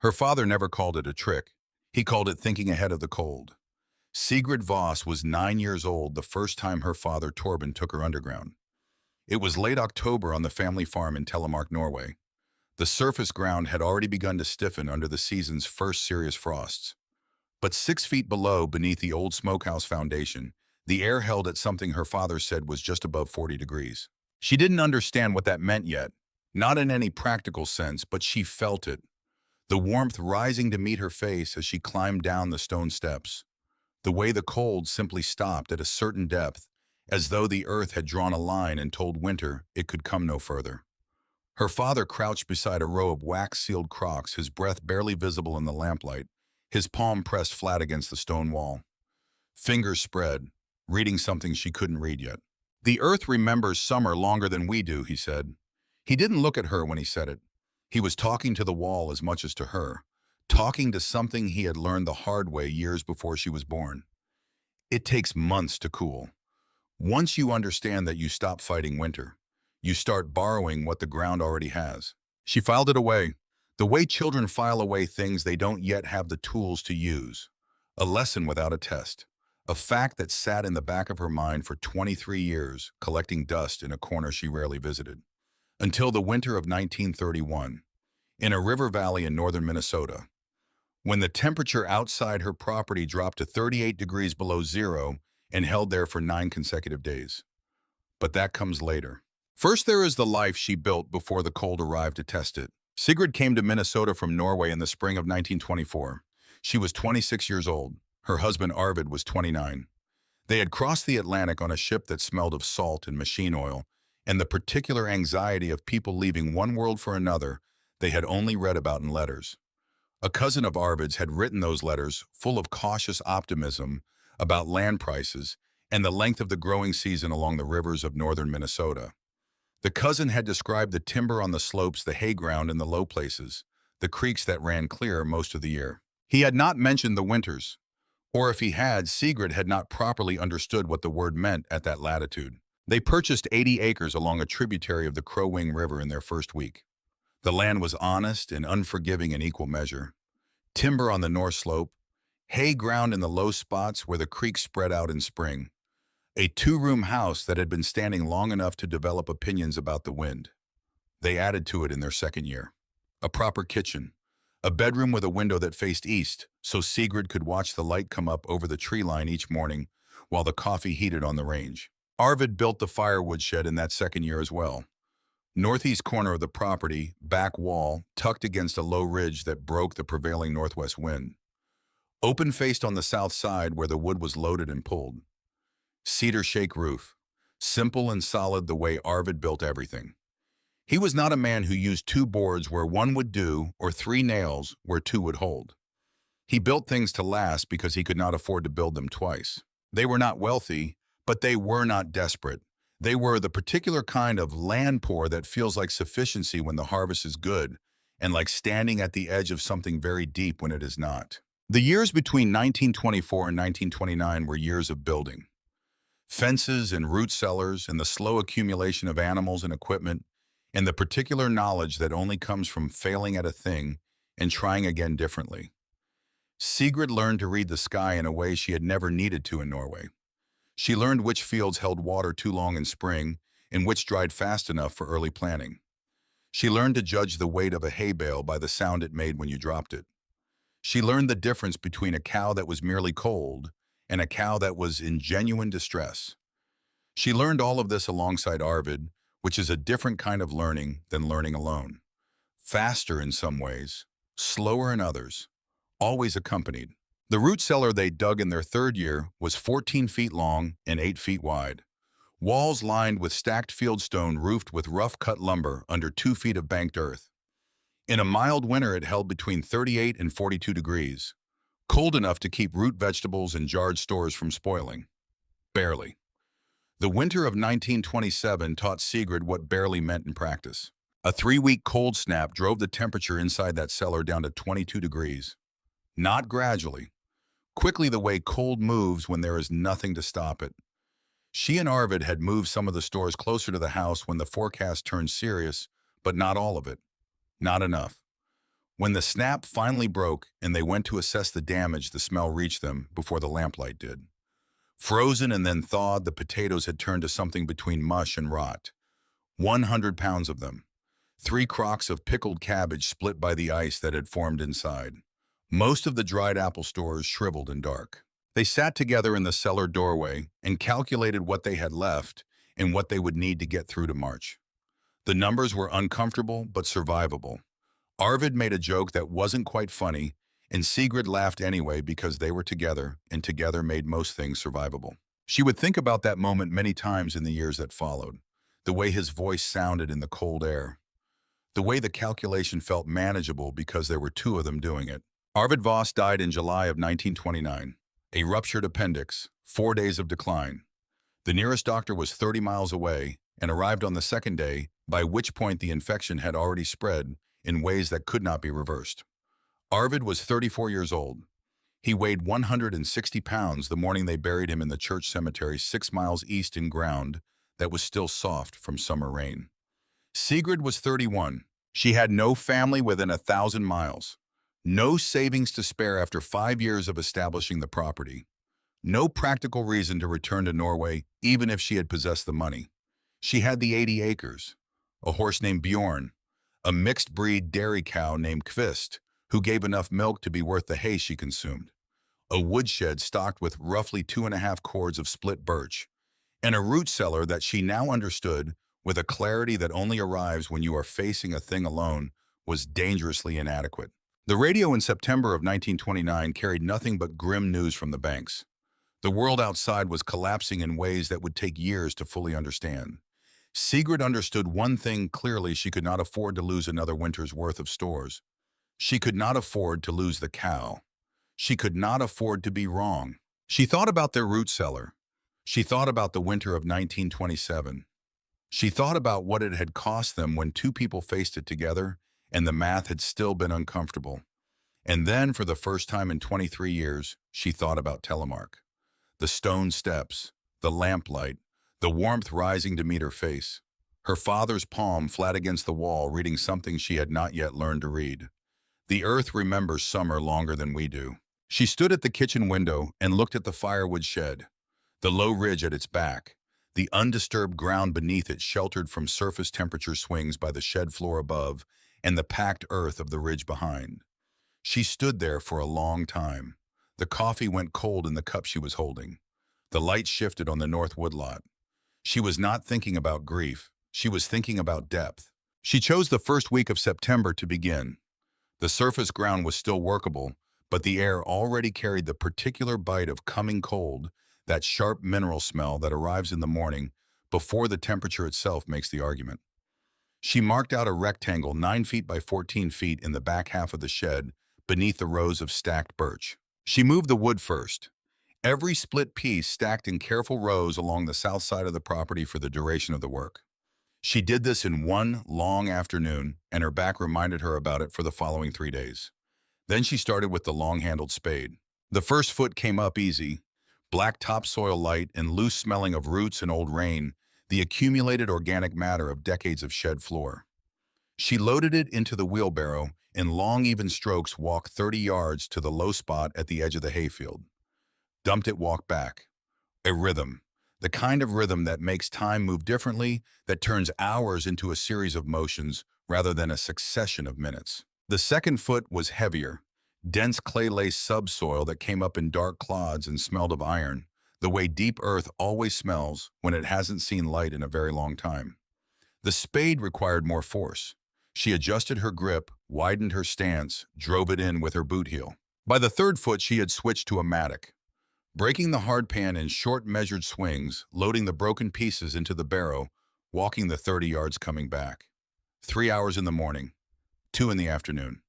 Her father never called it a trick. He called it thinking ahead of the cold. Sigrid Voss was 9 years old the first time her father Torben took her underground. It was late October on the family farm in Telemark, Norway. The surface ground had already begun to stiffen under the season's first serious frosts. But 6 feet below, beneath the old smokehouse foundation, the air held at something her father said was just above 40 degrees. She didn't understand what that meant yet, not in any practical sense, but she felt it. The warmth rising to meet her face as she climbed down the stone steps. The way the cold simply stopped at a certain depth, as though the earth had drawn a line and told winter it could come no further. Her father crouched beside a row of wax-sealed crocks, his breath barely visible in the lamplight, his palm pressed flat against the stone wall. Fingers spread, reading something she couldn't read yet. "The earth remembers summer longer than we do," he said. He didn't look at her when he said it. He was talking to the wall as much as to her, talking to something he had learned the hard way years before she was born. It takes months to cool. Once you understand that, you stop fighting winter. You start borrowing what the ground already has. She filed it away, the way children file away things they don't yet have the tools to use. A lesson without a test. A fact that sat in the back of her mind for 23 years, collecting dust in a corner she rarely visited. Until the winter of 1931, in a river valley in northern Minnesota, when the temperature outside her property dropped to 38 degrees below zero and held there for 9 consecutive days. But that comes later. First, there is the life she built before the cold arrived to test it. Sigrid came to Minnesota from Norway in the spring of 1924. She was 26 years old. Her husband Arvid was 29. They had crossed the Atlantic on a ship that smelled of salt and machine oil, and the particular anxiety of people leaving one world for another they had only read about in letters. A cousin of Arvid's had written those letters, full of cautious optimism about land prices and the length of the growing season along the rivers of northern Minnesota. The cousin had described the timber on the slopes, the hay ground in the low places, the creeks that ran clear most of the year. He had not mentioned the winters, or if he had, Sigrid had not properly understood what the word meant at that latitude. They purchased 80 acres along a tributary of the Crow Wing River in their first week. The land was honest and unforgiving in equal measure. Timber on the north slope, hay ground in the low spots where the creek spread out in spring. A 2-room house that had been standing long enough to develop opinions about the wind. They added to it in their second year. A proper kitchen, a bedroom with a window that faced east, so Sigrid could watch the light come up over the tree line each morning while the coffee heated on the range. Arvid built the firewood shed in that second year as well. Northeast corner of the property, back wall, tucked against a low ridge that broke the prevailing northwest wind. Open-faced on the south side where the wood was loaded and pulled. Cedar shake roof, simple and solid the way Arvid built everything. He was not a man who used 2 boards where one would do or 3 nails where 2 would hold. He built things to last because he could not afford to build them twice. They were not wealthy, but they were not desperate. They were the particular kind of land poor that feels like sufficiency when the harvest is good, and like standing at the edge of something very deep when it is not. The years between 1924 and 1929 were years of building. Fences and root cellars and the slow accumulation of animals and equipment, and the particular knowledge that only comes from failing at a thing and trying again differently. Sigrid learned to read the sky in a way she had never needed to in Norway. She learned which fields held water too long in spring and which dried fast enough for early planting. She learned to judge the weight of a hay bale by the sound it made when you dropped it. She learned the difference between a cow that was merely cold and a cow that was in genuine distress. She learned all of this alongside Arvid, which is a different kind of learning than learning alone. Faster in some ways, slower in others, always accompanied. The root cellar they dug in their third year was 14 feet long and 8 feet wide. Walls lined with stacked fieldstone roofed with rough-cut lumber under 2 feet of banked earth. In a mild winter it held between 38 and 42 degrees, cold enough to keep root vegetables and jarred stores from spoiling. Barely. The winter of 1927 taught Sigrid what barely meant in practice. A 3-week cold snap drove the temperature inside that cellar down to 22 degrees. Not gradually. Quickly the way cold moves when there is nothing to stop it. She and Arvid had moved some of the stores closer to the house when the forecast turned serious, but not all of it. Not enough. When the snap finally broke and they went to assess the damage, the smell reached them before the lamplight did. Frozen and then thawed, the potatoes had turned to something between mush and rot. 100 pounds of them. 3 crocks of pickled cabbage split by the ice that had formed inside. Most of the dried apple stores shriveled and dark. They sat together in the cellar doorway and calculated what they had left and what they would need to get through to March. The numbers were uncomfortable but survivable. Arvid made a joke that wasn't quite funny, and Sigrid laughed anyway because they were together, and together made most things survivable. She would think about that moment many times in the years that followed. The way his voice sounded in the cold air. The way the calculation felt manageable because there were 2 of them doing it. Arvid Voss died in July of 1929. A ruptured appendix, 4 days of decline. The nearest doctor was 30 miles away and arrived on the second day, by which point the infection had already spread in ways that could not be reversed. Arvid was 34 years old. He weighed 160 pounds the morning they buried him in the church cemetery 6 miles east in ground that was still soft from summer rain. Sigrid was 31. She had no family within 1,000 miles. No savings to spare after 5 years of establishing the property. No practical reason to return to Norway, even if she had possessed the money. She had the 80 acres, a horse named Bjorn, a mixed-breed dairy cow named Kvist, who gave enough milk to be worth the hay she consumed, a woodshed stocked with roughly 2.5 cords of split birch, and a root cellar that she now understood, with a clarity that only arrives when you are facing a thing alone, was dangerously inadequate. The radio in September of 1929 carried nothing but grim news from the banks. The world outside was collapsing in ways that would take years to fully understand. Sigrid understood one thing clearly: she could not afford to lose another winter's worth of stores. She could not afford to lose the cow. She could not afford to be wrong. She thought about their root cellar. She thought about the winter of 1927. She thought about what it had cost them when 2 people faced it together, and the math had still been uncomfortable. And then, for the first time in 23 years, she thought about Telemark. The stone steps, the lamplight, the warmth rising to meet her face. Her father's palm flat against the wall, reading something she had not yet learned to read. The earth remembers summer longer than we do. She stood at the kitchen window and looked at the firewood shed, the low ridge at its back, the undisturbed ground beneath it sheltered from surface temperature swings by the shed floor above and the packed earth of the ridge behind. She stood there for a long time. The coffee went cold in the cup she was holding. The light shifted on the north woodlot. She was not thinking about grief. She was thinking about depth. She chose the first week of September to begin. The surface ground was still workable, but the air already carried the particular bite of coming cold, that sharp mineral smell that arrives in the morning before the temperature itself makes the argument. She marked out a rectangle 9 feet by 14 feet in the back half of the shed beneath the rows of stacked birch. She moved the wood first. Every split piece stacked in careful rows along the south side of the property for the duration of the work. She did this in one long afternoon, and her back reminded her about it for the following 3 days. Then she started with the long-handled spade. The first foot came up easy, black topsoil light and loose smelling of roots and old rain, the accumulated organic matter of decades of shed floor. She loaded it into the wheelbarrow, in long even strokes walked 30 yards to the low spot at the edge of the hayfield. Dumped it, walked back. A rhythm. The kind of rhythm that makes time move differently, that turns hours into a series of motions rather than a succession of minutes. The second foot was heavier, dense clay-laced subsoil that came up in dark clods and smelled of iron, the way deep earth always smells when it hasn't seen light in a very long time. The spade required more force. She adjusted her grip, widened her stance, drove it in with her boot heel. By the third foot, she had switched to a mattock. Breaking the hardpan in short measured swings, loading the broken pieces into the barrow, walking the 30 yards coming back. 3 hours in the morning, 2 in the afternoon.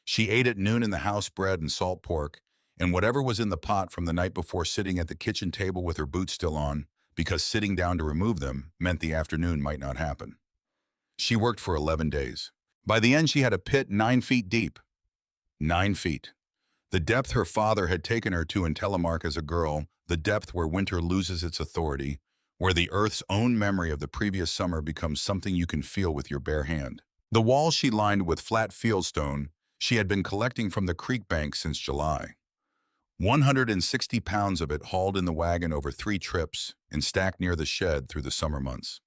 She ate at noon in the house bread and salt pork, and whatever was in the pot from the night before, sitting at the kitchen table with her boots still on, because sitting down to remove them meant the afternoon might not happen. She worked for 11 days. By the end, she had a pit 9 feet deep. 9 feet. The depth her father had taken her to in Telemark as a girl, the depth where winter loses its authority, where the earth's own memory of the previous summer becomes something you can feel with your bare hand. The walls she lined with flat fieldstone, She had been collecting from the creek bank since July. 160 pounds of it hauled in the wagon over 3 trips and stacked near the shed through the summer months.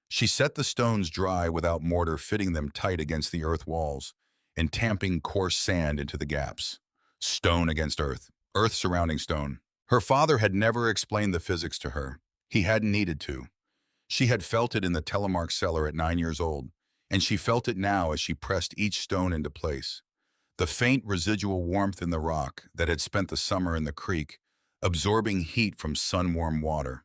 She set the stones dry without mortar fitting them tight against the earth walls and tamping coarse sand into the gaps. Stone against earth, earth surrounding stone. Her father had never explained the physics to her. He hadn't needed to. She had felt it in the telemark cellar at 9 years old, and she felt it now as she pressed each stone into place. The faint residual warmth in the rock that had spent the summer in the creek, absorbing heat from sun-warm water,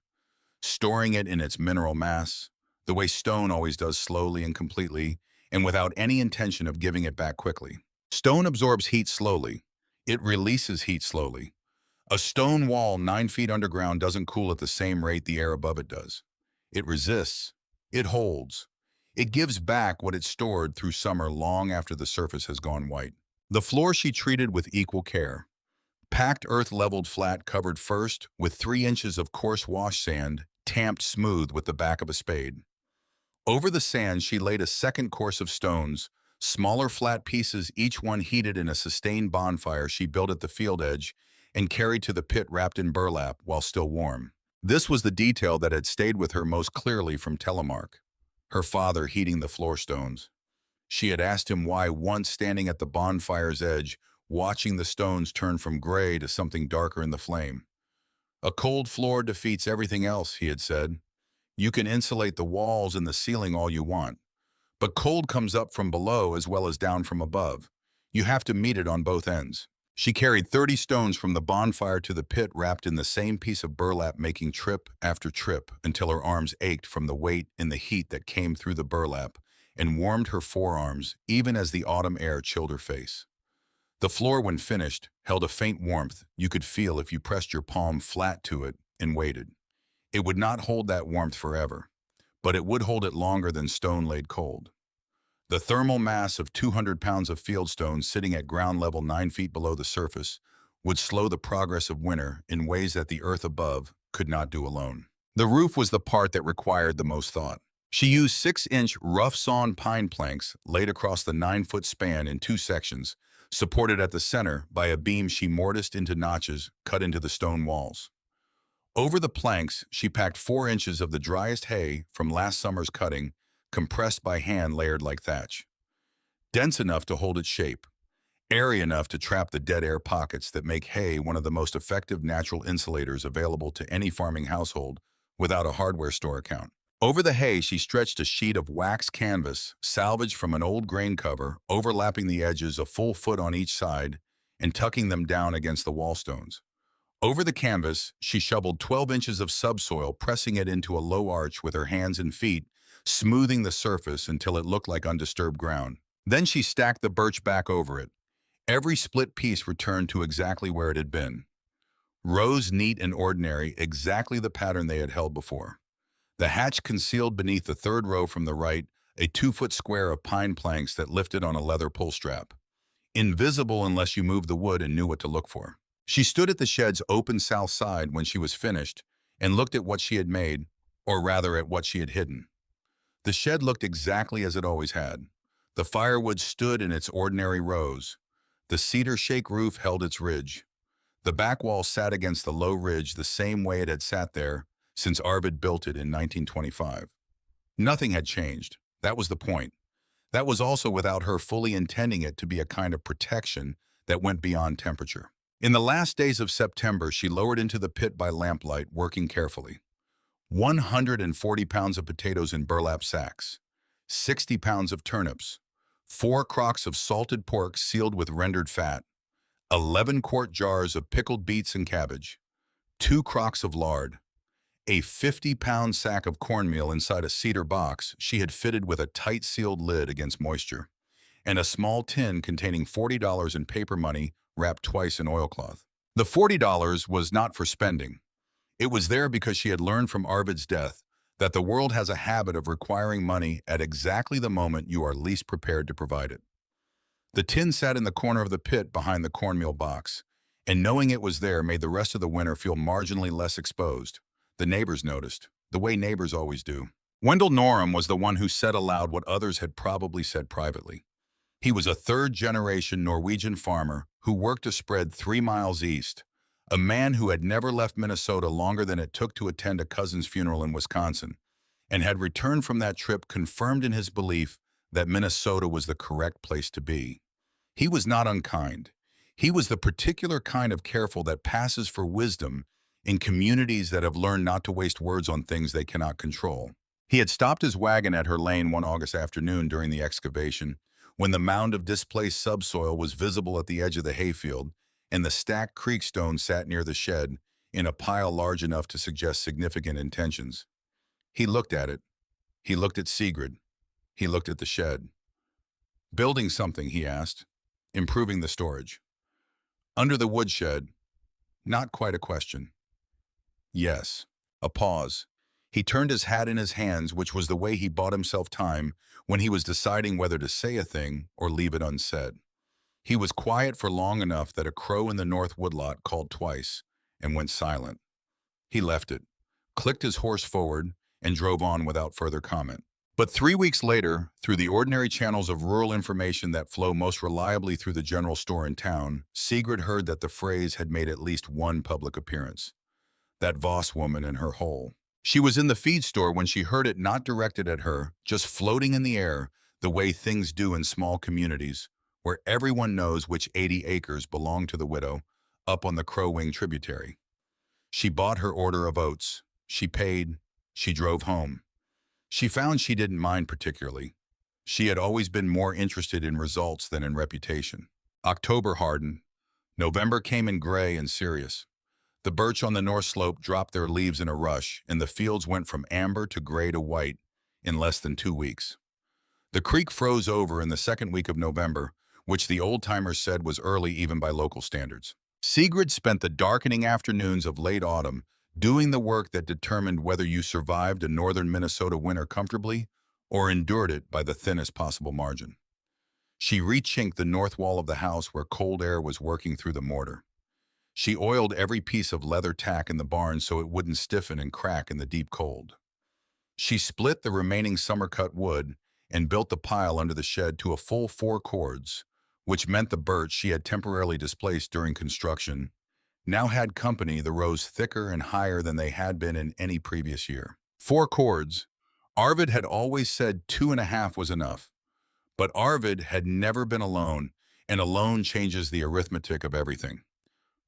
storing it in its mineral mass, the way stone always does, slowly and completely, and without any intention of giving it back quickly. Stone absorbs heat slowly. It releases heat slowly. A stone wall 9 feet underground doesn't cool at the same rate the air above it does. It resists. It holds. It gives back what it stored through summer long after the surface has gone white. The floor she treated with equal care. Packed earth leveled flat, covered first with 3 inches of coarse wash sand, tamped smooth with the back of a spade. Over the sand she laid a second course of stones, smaller flat pieces, each one heated in a sustained bonfire she built at the field edge and carried to the pit wrapped in burlap while still warm. This was the detail that had stayed with her most clearly from telemark. Her father heating the floor stones. She had asked him why once, standing at the bonfire's edge, watching the stones turn from gray to something darker in the flame. "A cold floor defeats everything else," he had said. "You can insulate the walls and the ceiling all you want, but cold comes up from below as well as down from above. You have to meet it on both ends." She carried 30 stones from the bonfire to the pit wrapped in the same piece of burlap, making trip after trip until her arms ached from the weight and the heat that came through the burlap and warmed her forearms even as the autumn air chilled her face. The floor, when finished, held a faint warmth you could feel if you pressed your palm flat to it and waited. It would not hold that warmth forever, but it would hold it longer than stone laid cold. The thermal mass of 200 pounds of fieldstone sitting at ground level 9 feet below the surface would slow the progress of winter in ways that the earth above could not do alone. The roof was the part that required the most thought. She used 6-inch rough-sawn pine planks laid across the 9-foot span in 2 sections, supported at the center by a beam she mortised into notches cut into the stone walls. Over the planks, she packed 4 inches of the driest hay from last summer's cutting, compressed by hand, layered like thatch. Dense enough to hold its shape, airy enough to trap the dead air pockets that make hay one of the most effective natural insulators available to any farming household without a hardware store account. Over the hay, she stretched a sheet of wax canvas salvaged from an old grain cover, overlapping the edges a full foot on each side and tucking them down against the wall stones. Over the canvas, she shoveled 12 inches of subsoil, pressing it into a low arch with her hands and feet, smoothing the surface until it looked like undisturbed ground. Then she stacked the birch back over it. Every split piece returned to exactly where it had been. Rows neat and ordinary, exactly the pattern they had held before. The hatch concealed beneath the third row from the right, a 2-foot square of pine planks that lifted on a leather pull strap. Invisible unless you moved the wood and knew what to look for. She stood at the shed's open south side when she was finished and looked at what she had made, or rather at what she had hidden. The shed looked exactly as it always had. The firewood stood in its ordinary rows. The cedar shake roof held its ridge. The back wall sat against the low ridge the same way it had sat there since Arvid built it in 1925. Nothing had changed. That was the point. That was also without her fully intending it to be a kind of protection that went beyond temperature. In the last days of September, she lowered into the pit by lamplight, working carefully. 140 pounds of potatoes in burlap sacks, 60 pounds of turnips, 4 crocks of salted pork sealed with rendered fat, 11-quart jars of pickled beets and cabbage, 2 crocks of lard, a 50-pound sack of cornmeal inside a cedar box she had fitted with a tight-sealed lid against moisture, and a small tin containing $40 in paper money wrapped twice in oilcloth. The $40 was not for spending. It was there because she had learned from Arvid's death that the world has a habit of requiring money at exactly the moment you are least prepared to provide it. The tin sat in the corner of the pit behind the cornmeal box, and knowing it was there made the rest of the winter feel marginally less exposed. The neighbors noticed, the way neighbors always do. Wendell Norham was the one who said aloud what others had probably said privately. He was a third-generation Norwegian farmer who worked a spread 3 miles east, a man who had never left Minnesota longer than it took to attend a cousin's funeral in Wisconsin, and had returned from that trip confirmed in his belief that Minnesota was the correct place to be. He was not unkind. He was the particular kind of careful that passes for wisdom in communities that have learned not to waste words on things they cannot control. He had stopped his wagon at her lane one August afternoon during the excavation, when the mound of displaced subsoil was visible at the edge of the hayfield, and the stacked creek stone sat near the shed, in a pile large enough to suggest significant intentions. He looked at it. He looked at Sigrid. He looked at the shed. "Building something," he asked. "Improving the storage." "Under the woodshed." Not quite a question. "Yes." A pause. He turned his hat in his hands, which was the way he bought himself time when he was deciding whether to say a thing or leave it unsaid. He was quiet for long enough that a crow in the north woodlot called twice and went silent. He left it, clicked his horse forward, and drove on without further comment. But 3 weeks later, through the ordinary channels of rural information that flow most reliably through the general store in town, Sigrid heard that the phrase had made at least one public appearance. That Voss woman and her hole. She was in the feed store when she heard it, not directed at her, just floating in the air, the way things do in small communities, where everyone knows which 80 acres belong to the widow, up on the Crow Wing tributary. She bought her order of oats. She paid. She drove home. She found she didn't mind particularly. She had always been more interested in results than in reputation. October hardened. November came in gray and serious. The birch on the north slope dropped their leaves in a rush, and the fields went from amber to gray to white in less than 2 weeks. The creek froze over in the second week of November, which the old-timers said was early even by local standards. Sigrid spent the darkening afternoons of late autumn doing the work that determined whether you survived a northern Minnesota winter comfortably or endured it by the thinnest possible margin. She rechinked the north wall of the house where cold air was working through the mortar. She oiled every piece of leather tack in the barn so it wouldn't stiffen and crack in the deep cold. She split the remaining summer-cut wood and built the pile under the shed to a full 4 cords, which meant the birch she had temporarily displaced during construction now had company that rose thicker and higher than they had been in any previous year. 4 cords. Arvid had always said 2.5 was enough, but Arvid had never been alone, and alone changes the arithmetic of everything.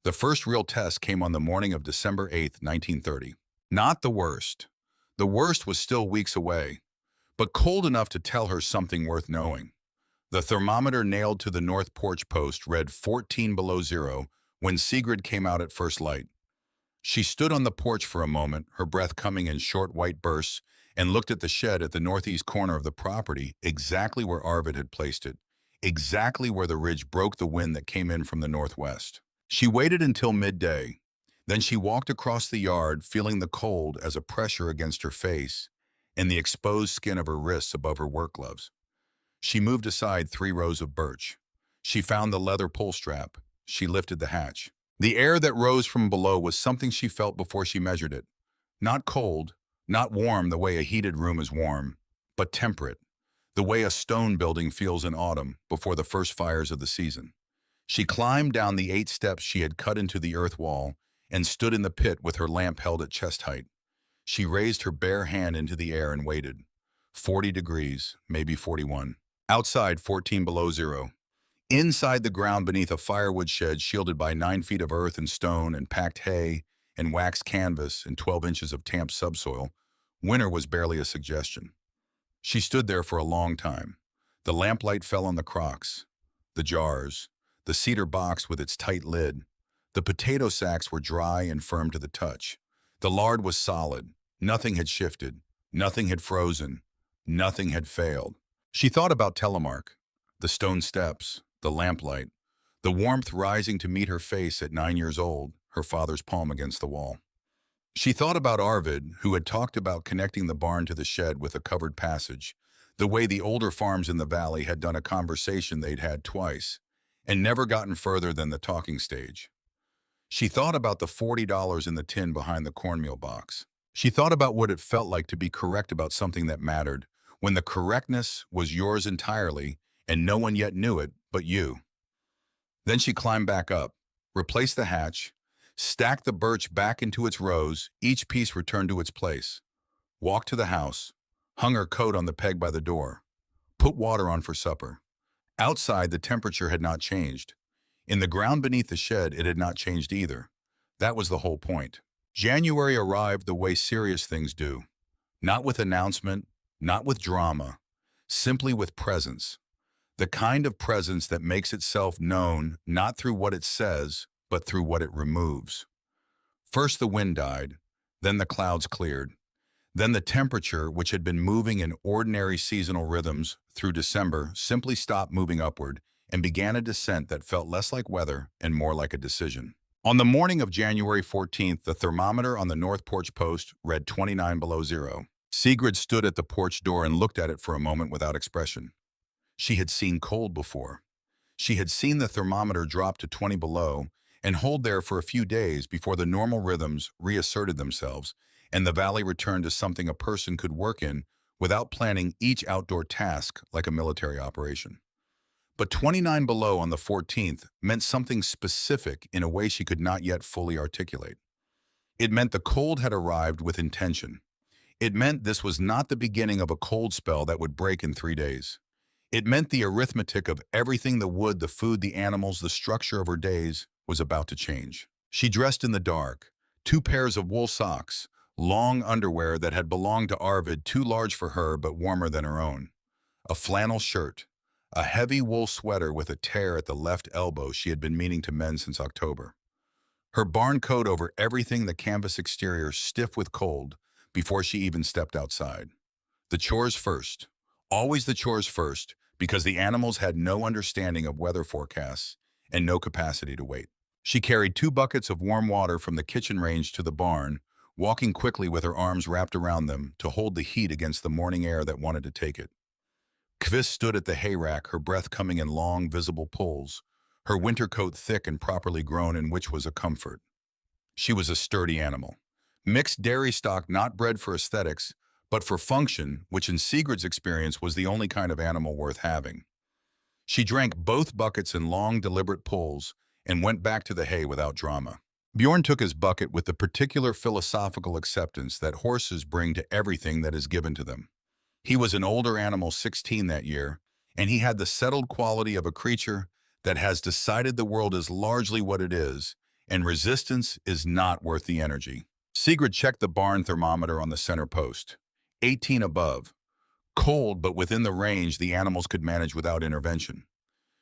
The first real test came on the morning of December 8, 1930. Not the worst. The worst was still weeks away, but cold enough to tell her something worth knowing. The thermometer nailed to the north porch post read 14 below zero when Sigrid came out at first light. She stood on the porch for a moment, her breath coming in short white bursts, and looked at the shed at the northeast corner of the property, exactly where Arvid had placed it, exactly where the ridge broke the wind that came in from the northwest. She waited until midday. Then she walked across the yard, feeling the cold as a pressure against her face and the exposed skin of her wrists above her work gloves. She moved aside 3 rows of birch. She found the leather pull strap. She lifted the hatch. The air that rose from below was something she felt before she measured it. Not cold, not warm the way a heated room is warm, but temperate, the way a stone building feels in autumn before the first fires of the season. She climbed down the 8 steps she had cut into the earth wall and stood in the pit with her lamp held at chest height. She raised her bare hand into the air and waited. 40 degrees, maybe 41. Outside, 14 below zero. Inside the ground beneath a firewood shed shielded by 9 feet of earth and stone and packed hay and waxed canvas and 12 inches of tamped subsoil, winter was barely a suggestion. She stood there for a long time. The lamplight fell on the crocks, the jars, the cedar box with its tight lid. The potato sacks were dry and firm to the touch. The lard was solid. Nothing had shifted. Nothing had frozen. Nothing had failed. She thought about Telemark, the stone steps, the lamplight, the warmth rising to meet her face at 9 years old, her father's palm against the wall. She thought about Arvid, who had talked about connecting the barn to the shed with a covered passage, the way the older farms in the valley had done a conversation they'd had twice, and never gotten further than the talking stage. She thought about the $40 in the tin behind the cornmeal box. She thought about what it felt like to be correct about something that mattered, when the correctness was yours entirely and no one yet knew it but you. Then she climbed back up, replaced the hatch, stacked the birch back into its rows, each piece returned to its place, walked to the house, hung her coat on the peg by the door, put water on for supper. Outside, the temperature had not changed. In the ground beneath the shed, it had not changed either. That was the whole point. January arrived the way serious things do. Not with announcement, not with drama, simply with presence. The kind of presence that makes itself known not through what it says, but through what it removes. First the wind died, then the clouds cleared. Then the temperature, which had been moving in ordinary seasonal rhythms through December, simply stopped moving upward and began a descent that felt less like weather and more like a decision. On the morning of January 14th, the thermometer on the north porch post read 29 below zero. Sigrid stood at the porch door and looked at it for a moment without expression. She had seen cold before. She had seen the thermometer drop to 20 below and hold there for a few days before the normal rhythms reasserted themselves and the valley returned to something a person could work in without planning each outdoor task like a military operation. But 29 below on the 14th meant something specific in a way she could not yet fully articulate. It meant the cold had arrived with intention. It meant this was not the beginning of a cold spell that would break in 3 days. It meant the arithmetic of everything, the wood, the food, the animals, the structure of her days was about to change. She dressed in the dark, 2 pairs of wool socks, long underwear that had belonged to Arvid, too large for her but warmer than her own, a flannel shirt, a heavy wool sweater with a tear at the left elbow she had been meaning to mend since October. Her barn coat over everything, the canvas exterior stiff with cold before she even stepped outside. The chores first, always the chores first, because the animals had no understanding of weather forecasts and no capacity to wait. She carried 2 buckets of warm water from the kitchen range to the barn, walking quickly with her arms wrapped around them to hold the heat against the morning air that wanted to take it. Kvist stood at the hay rack, her breath coming in long, visible pulls, her winter coat thick and properly grown, in which was a comfort. She was a sturdy animal. Mixed dairy stock, not bred for aesthetics, but for function, which in Sigrid's experience was the only kind of animal worth having. She drank both buckets in long, deliberate pulls and went back to the hay without drama. Bjorn took his bucket with the particular philosophical acceptance that horses bring to everything that is given to them. He was an older animal, 16 that year, and he had the settled quality of a creature that has decided the world is largely what it is, and resistance is not worth the energy. Sigrid checked the barn thermometer on the center post. 18 above. Cold, but within the range the animals could manage without intervention.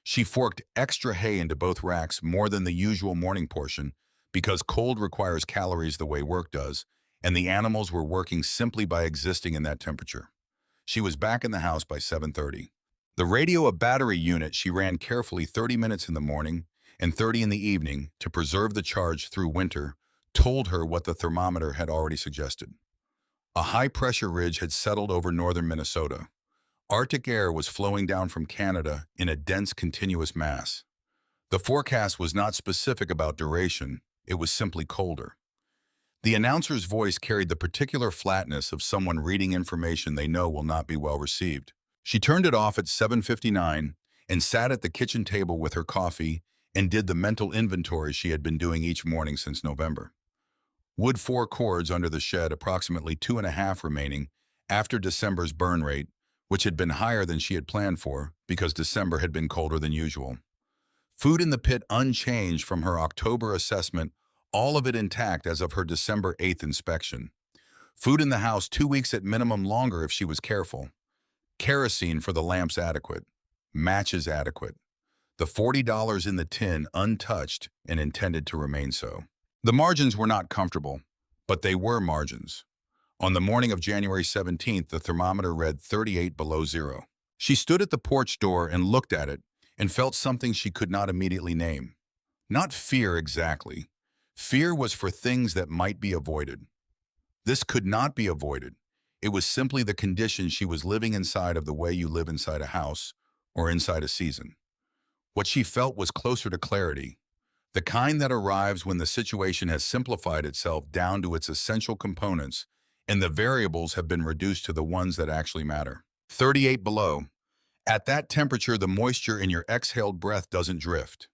She forked extra hay into both racks, more than the usual morning portion, because cold requires calories the way work does, and the animals were working simply by existing in that temperature. She was back in the house by 7:30. The radio, a battery unit, she ran carefully 30 minutes in the morning and 30 in the evening to preserve the charge through winter, told her what the thermometer had already suggested. A high-pressure ridge had settled over northern Minnesota. Arctic air was flowing down from Canada in a dense, continuous mass. The forecast was not specific about duration, it was simply colder. The announcer's voice carried the particular flatness of someone reading information they know will not be well received. She turned it off at 7:59 and sat at the kitchen table with her coffee and did the mental inventory she had been doing each morning since November. Wood 4 cords under the shed, approximately 2.5 remaining after December's burn rate, which had been higher than she had planned for because December had been colder than usual. Food in the pit unchanged from her October assessment, all of it intact as of her December 8th inspection. Food in the house 2 weeks at minimum, longer if she was careful. Kerosene for the lamps adequate. Matches adequate. The $40 in the tin untouched and intended to remain so. The margins were not comfortable, but they were margins. On the morning of January 17th, the thermometer read 38 below zero. She stood at the porch door and looked at it and felt something she could not immediately name. Not fear exactly. Fear was for things that might be avoided. This could not be avoided. It was simply the condition she was living inside of, the way you live inside a house or inside a season. What she felt was closer to clarity, the kind that arrives when the situation has simplified itself down to its essential components and the variables have been reduced to the ones that actually matter. 38 below. At that temperature, the moisture in your exhaled breath doesn't drift.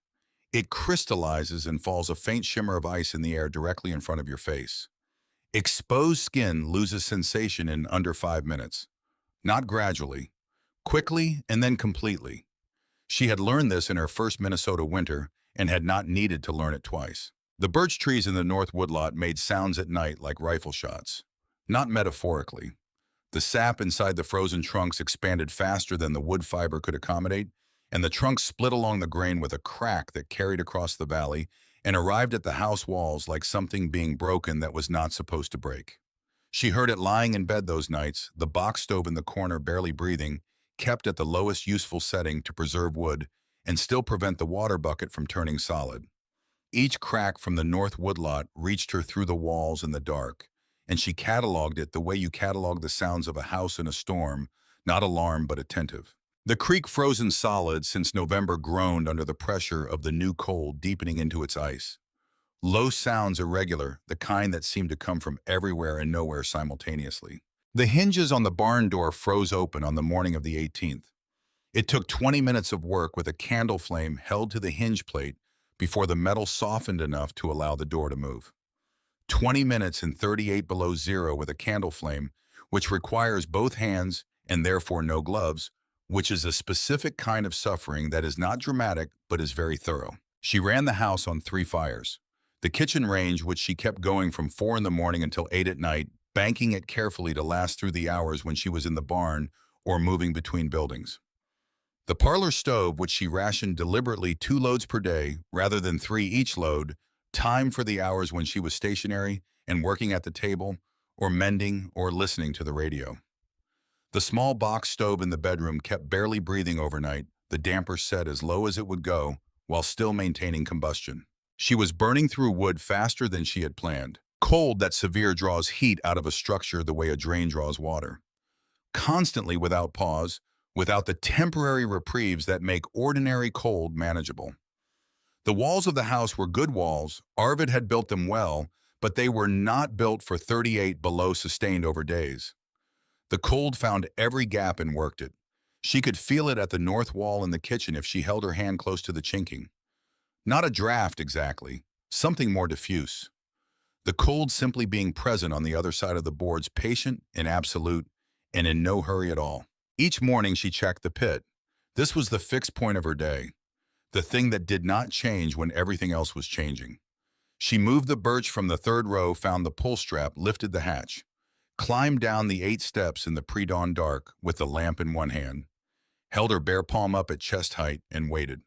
It crystallizes and falls a faint shimmer of ice in the air directly in front of your face. Exposed skin loses sensation in under 5 minutes. Not gradually, quickly and then completely. She had learned this in her first Minnesota winter and had not needed to learn it twice. The birch trees in the north woodlot made sounds at night like rifle shots. Not metaphorically. The sap inside the frozen trunks expanded faster than the wood fiber could accommodate, and the trunks split along the grain with a crack that carried across the valley and arrived at the house walls like something being broken that was not supposed to break. She heard it lying in bed those nights, the box stove in the corner barely breathing, kept at the lowest useful setting to preserve wood and still prevent the water bucket from turning solid. Each crack from the north woodlot reached her through the walls in the dark, and she cataloged it the way you catalog the sounds of a house in a storm, not alarmed but attentive. The creek, frozen solid since November, groaned under the pressure of the new cold deepening into its ice. Low sounds irregular, the kind that seemed to come from everywhere and nowhere simultaneously. The hinges on the barn door froze open on the morning of the 18th. It took 20 minutes of work with a candle flame held to the hinge plate before the metal softened enough to allow the door to move. 20 minutes in 38 below zero with a candle flame, which requires both hands and therefore no gloves, which is a specific kind of suffering that is not dramatic but is very thorough. She ran the house on 3 fires. The kitchen range, which she kept going from 4 in the morning until 8 at night, banking it carefully to last through the hours when she was in the barn or moving between buildings. The parlor stove, which she rationed deliberately 2 loads per day rather than 3 each load, time for the hours when she was stationary and working at the table or mending or listening to the radio. The small box stove in the bedroom kept barely breathing overnight, the damper set as low as it would go while still maintaining combustion. She was burning through wood faster than she had planned. Cold that severe draws heat out of a structure the way a drain draws water. Constantly without pause, without the temporary reprieves that make ordinary cold manageable. The walls of the house were good walls. Arvid had built them well, but they were not built for 38 below sustained over days. The cold found every gap and worked it. She could feel it at the north wall in the kitchen if she held her hand close to the chinking. Not a draft exactly, something more diffuse. The cold simply being present on the other side of the boards, patient and absolute, and in no hurry at all. Each morning she checked the pit. This was the fixed point of her day, the thing that did not change when everything else was changing. She moved the birch from the 3rd row, found the pull strap, lifted the hatch, climbed down the 8 steps in the pre-dawn dark with the lamp in one hand, held her bare palm up at chest height, and waited.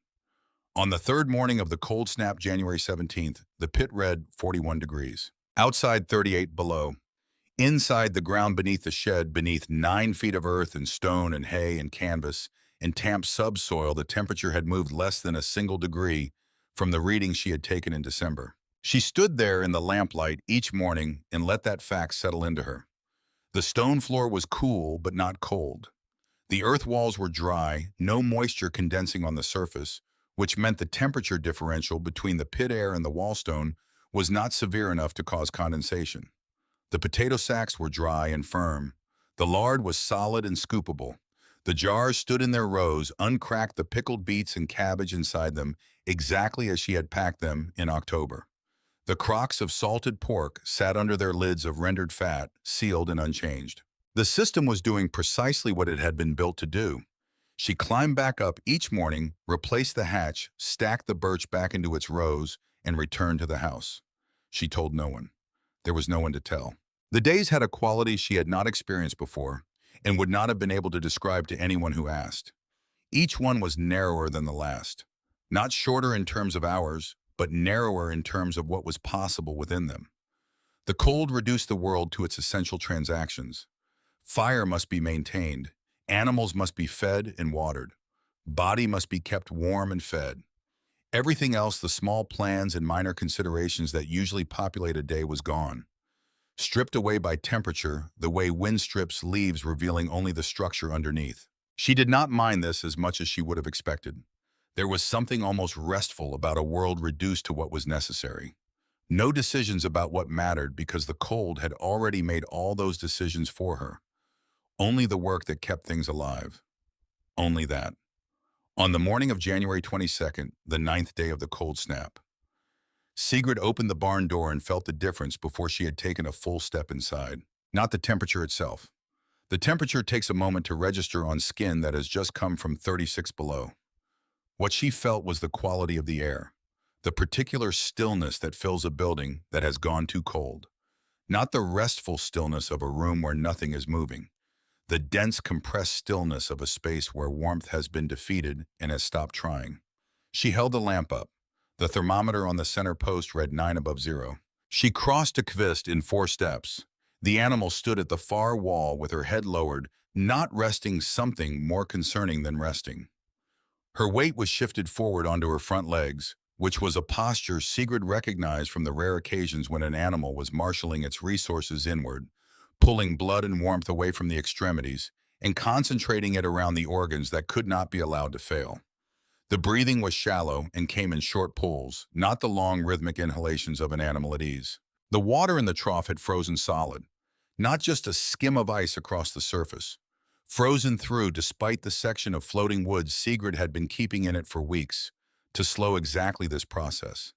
On the 3rd morning of the cold snap, January 17th, the pit read 41 degrees. Outside 38 below. Inside the ground beneath the shed, beneath 9 feet of earth and stone and hay and canvas and tamped subsoil, the temperature had moved less than a single degree from the reading she had taken in December. She stood there in the lamplight each morning and let that fact settle into her. The stone floor was cool but not cold. The earth walls were dry, no moisture condensing on the surface, which meant the temperature differential between the pit air and the wallstone was not severe enough to cause condensation. The potato sacks were dry and firm. The lard was solid and scoopable. The jars stood in their rows, uncracked, the pickled beets and cabbage inside them, exactly as she had packed them in October. The crocks of salted pork sat under their lids of rendered fat, sealed and unchanged. The system was doing precisely what it had been built to do. She climbed back up each morning, replaced the hatch, stacked the birch back into its rows, and returned to the house. She told no one. There was no one to tell. The days had a quality she had not experienced before, and would not have been able to describe to anyone who asked. Each one was narrower than the last. Not shorter in terms of hours, but narrower in terms of what was possible within them. The cold reduced the world to its essential transactions. Fire must be maintained. Animals must be fed and watered. Body must be kept warm and fed. Everything else, the small plans and minor considerations that usually populate a day, was gone. Stripped away by temperature, the way wind strips leaves, revealing only the structure underneath. She did not mind this as much as she would have expected. There was something almost restful about a world reduced to what was necessary. No decisions about what mattered because the cold had already made all those decisions for her. Only the work that kept things alive. Only that. On the morning of January 22nd, the ninth day of the cold snap, Sigrid opened the barn door and felt the difference before she had taken a full step inside. Not the temperature itself. The temperature takes a moment to register on skin that has just come from 36 below. What she felt was the quality of the air, the particular stillness that fills a building that has gone too cold. Not the restful stillness of a room where nothing is moving. The dense, compressed stillness of a space where warmth has been defeated and has stopped trying. She held the lamp up. The thermometer on the center post read 9 above zero. She crossed to Kvist in 4 steps. The animal stood at the far wall with her head lowered, not resting, something more concerning than resting. Her weight was shifted forward onto her front legs, which was a posture Sigrid recognized from the rare occasions when an animal was marshaling its resources inward, pulling blood and warmth away from the extremities, and concentrating it around the organs that could not be allowed to fail. The breathing was shallow and came in short pulls, not the long rhythmic inhalations of an animal at ease. The water in the trough had frozen solid, not just a skim of ice across the surface. Frozen through despite the section of floating wood Sigrid had been keeping in it for weeks, to slow exactly this process.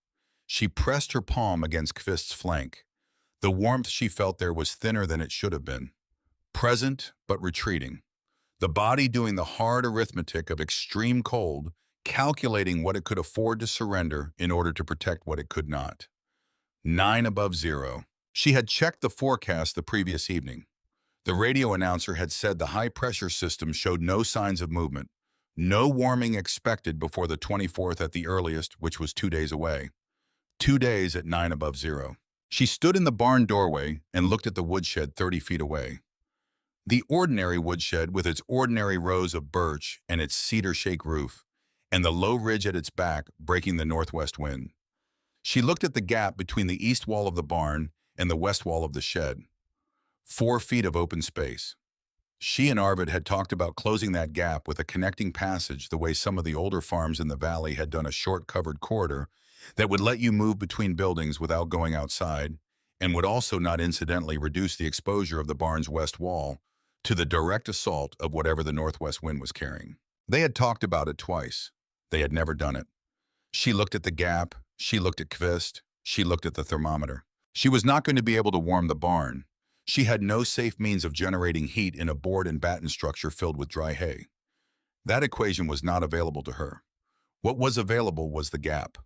She pressed her palm against Kvist's flank. The warmth she felt there was thinner than it should have been. Present, but retreating. The body doing the hard arithmetic of extreme cold, calculating what it could afford to surrender in order to protect what it could not. 9 above zero. She had checked the forecast the previous evening. The radio announcer had said the high-pressure system showed no signs of movement. No warming expected before the 24th at the earliest, which was 2 days away. 2 days at 9 above zero. She stood in the barn doorway and looked at the woodshed 30 feet away. The ordinary woodshed with its ordinary rows of birch and its cedar shake roof, and the low ridge at its back breaking the northwest wind. She looked at the gap between the east wall of the barn and the west wall of the shed. 4 feet of open space. She and Arvid had talked about closing that gap with a connecting passage the way some of the older farms in the valley had done, a short covered corridor that would let you move between buildings without going outside, and would also not incidentally reduce the exposure of the barn's west wall to the direct assault of whatever the northwest wind was carrying. They had talked about it twice. They had never done it. She looked at the gap, she looked at Kvist, she looked at the thermometer. She was not going to be able to warm the barn. She had no safe means of generating heat in a board and batten structure filled with dry hay. That equation was not available to her. What was available was the gap.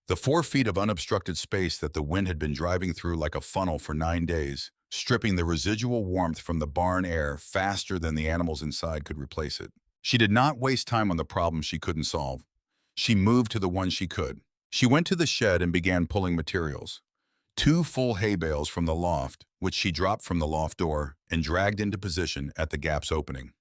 The 4 feet of unobstructed space that the wind had been driving through like a funnel for 9 days, stripping the residual warmth from the barn air faster than the animals inside could replace it. She did not waste time on the problems she couldn't solve. She moved to the one she could. She went to the shed and began pulling materials. 2 full hay bales from the loft, which she dropped from the loft door and dragged into position at the gap's opening.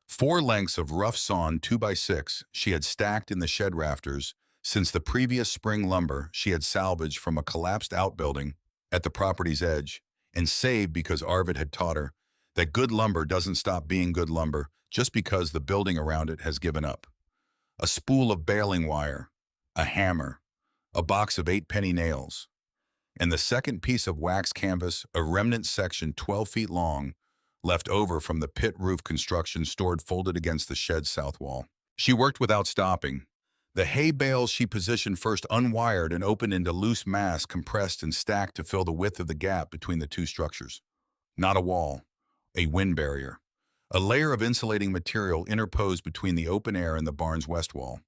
4 lengths of rough sawn 2x6 she had stacked in the shed rafters since the previous spring lumber she had salvaged from a collapsed outbuilding at the property's edge, and saved because Arvid had taught her that good lumber doesn't stop being good lumber just because the building around it has given up. A spool of baling wire, a hammer, a box of 8-penny nails, and the second piece of wax canvas, a remnant section 12 feet long, left over from the pit roof construction stored folded against the shed's south wall. She worked without stopping. The hay bales she positioned first unwired and opened into loose mass compressed and stacked to fill the width of the gap between the 2 structures. Not a wall, a wind barrier. A layer of insulating material interposed between the open air and the barn's west wall.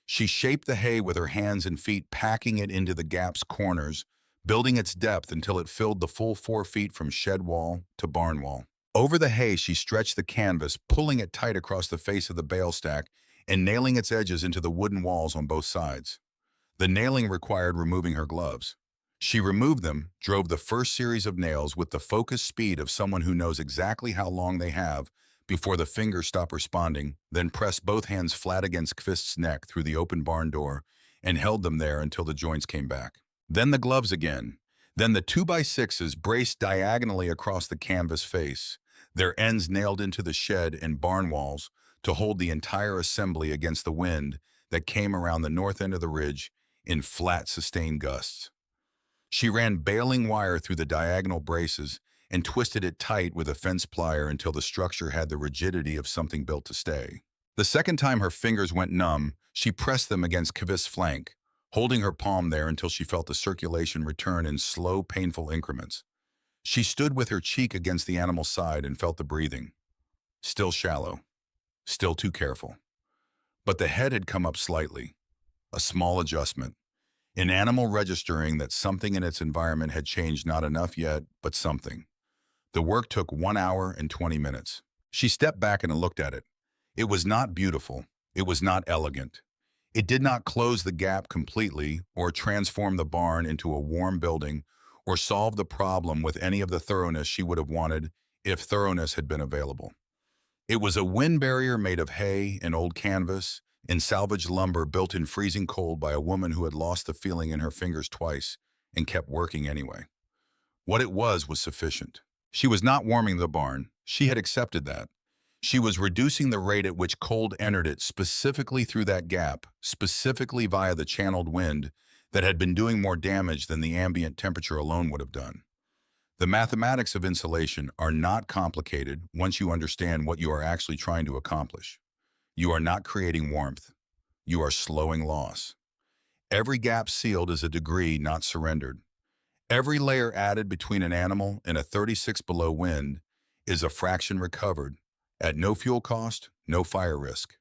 She shaped the hay with her hands and feet, packing it into the gap's corners, building its depth until it filled the full 4 feet from shed wall to barn wall. Over the hay, she stretched the canvas, pulling it tight across the face of the bale stack and nailing its edges into the wooden walls on both sides. The nailing required removing her gloves. She removed them, drove the first series of nails with the focused speed of someone who knows exactly how long they have before the fingers stop responding, then pressed both hands flat against Kvist's neck through the open barn door and held them there until the joints came back. Then the gloves again. Then the 2x6s braced diagonally across the canvas face, their ends nailed into the shed and barn walls to hold the entire assembly against the wind that came around the north end of the ridge in flat, sustained gusts. She ran baling wire through the diagonal braces and twisted it tight with a fence plier until the structure had the rigidity of something built to stay. The second time her fingers went numb, she pressed them against Kvist's flank, holding her palm there until she felt the circulation return in slow, painful increments. She stood with her cheek against the animal's side and felt the breathing. Still shallow. Still too careful. But the head had come up slightly. A small adjustment. An animal registering that something in its environment had changed, not enough yet, but something. The work took 1 hour and 20 minutes. She stepped back and looked at it. It was not beautiful. It was not elegant. It did not close the gap completely or transform the barn into a warm building or solve the problem with any of the thoroughness she would have wanted if thoroughness had been available. It was a wind barrier made of hay and old canvas and salvaged lumber built in freezing cold by a woman who had lost the feeling in her fingers twice and kept working anyway. What it was sufficient. She was not warming the barn. She had accepted that. She was reducing the rate at which cold entered it specifically through that gap, specifically via the channeled wind that had been doing more damage than the ambient temperature alone would have done. The mathematics of insulation are not complicated once you understand what you are actually trying to accomplish. You are not creating warmth. You are slowing loss. Every gap sealed is a degree not surrendered. Every layer added between an animal and a 36 below wind is a fraction recovered, at no fuel cost, no fire risk.